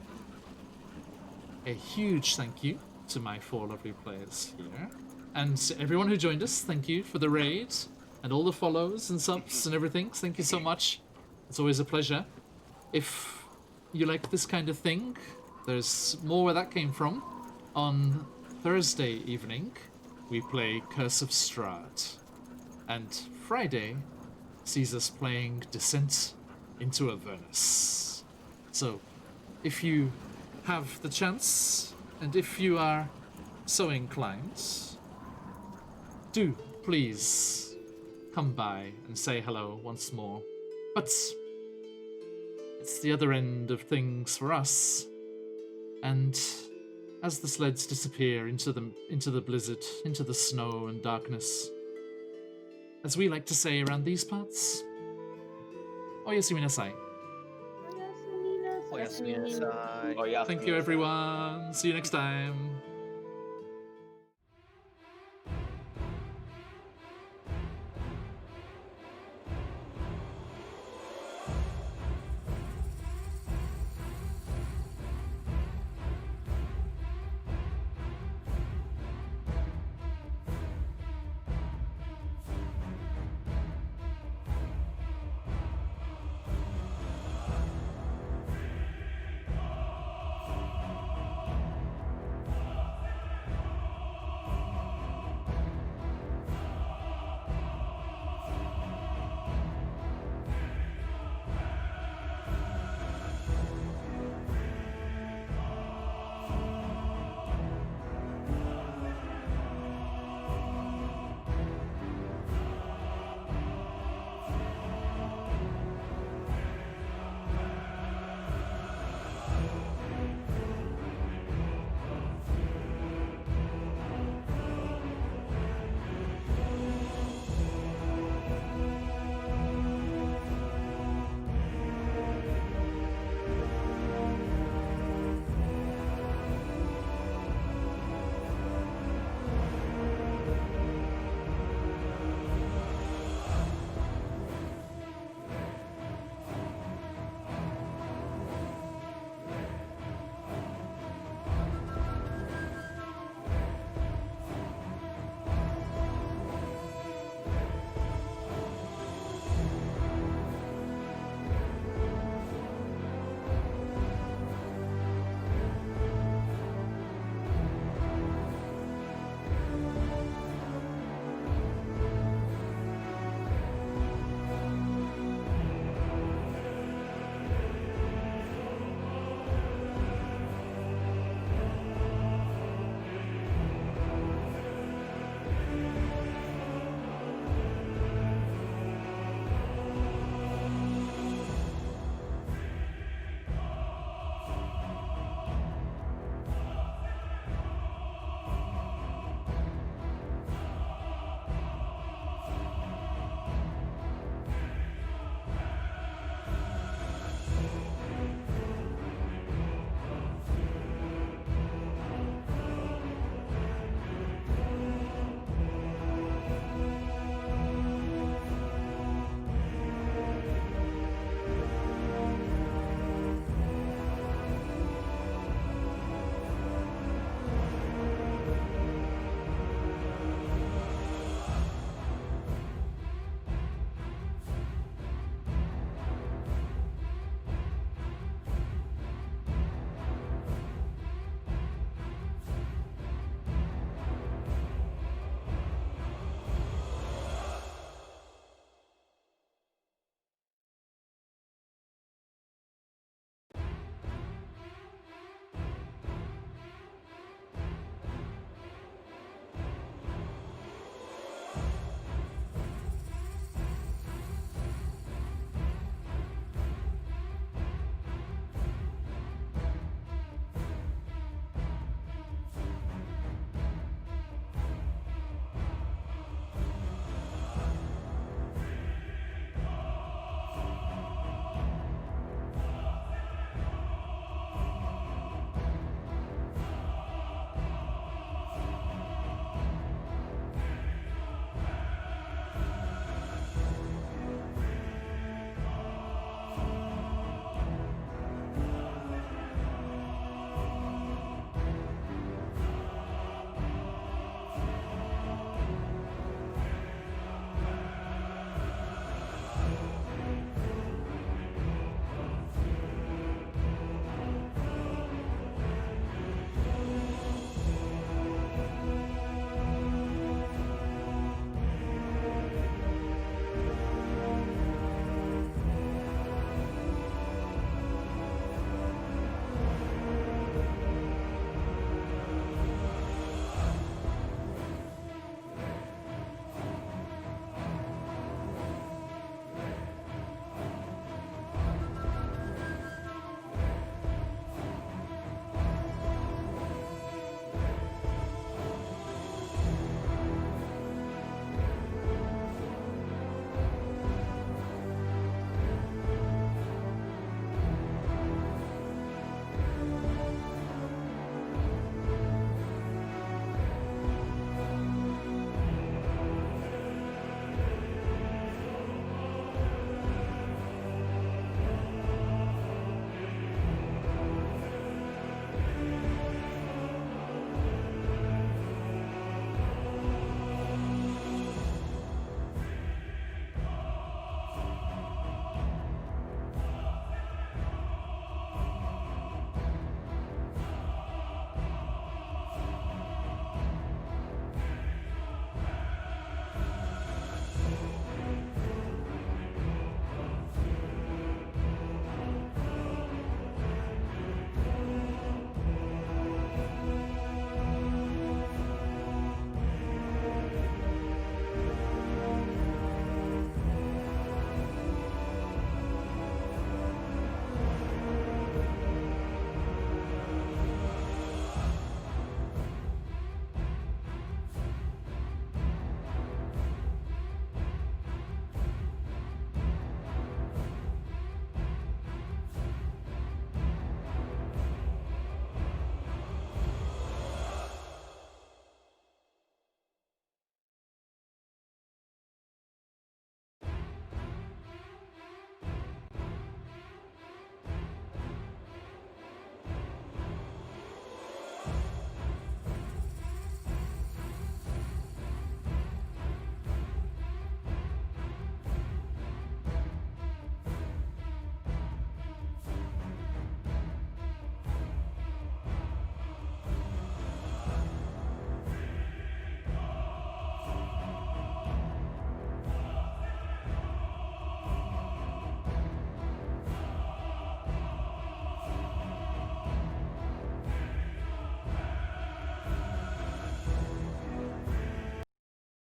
a huge thank you to my four lovely players here. And to everyone who joined us, thank you for the raid and all the follows and subs and everything. Thank you so much. It's always a pleasure. If you like this kind of thing, there's more where that came from. On Thursday evening, we play Curse of Strahd. And Friday sees us playing Descent into Avernus. So, if you have the chance, and if you are so inclined, do please come by and say hello once more. But it's the other end of things for us, and as the sleds disappear into the blizzard, into the snow and darkness, as we like to say around these parts, oyasumi nasai. Oh, yes, yes. Oh yeah. Thank you, everyone. See you next time.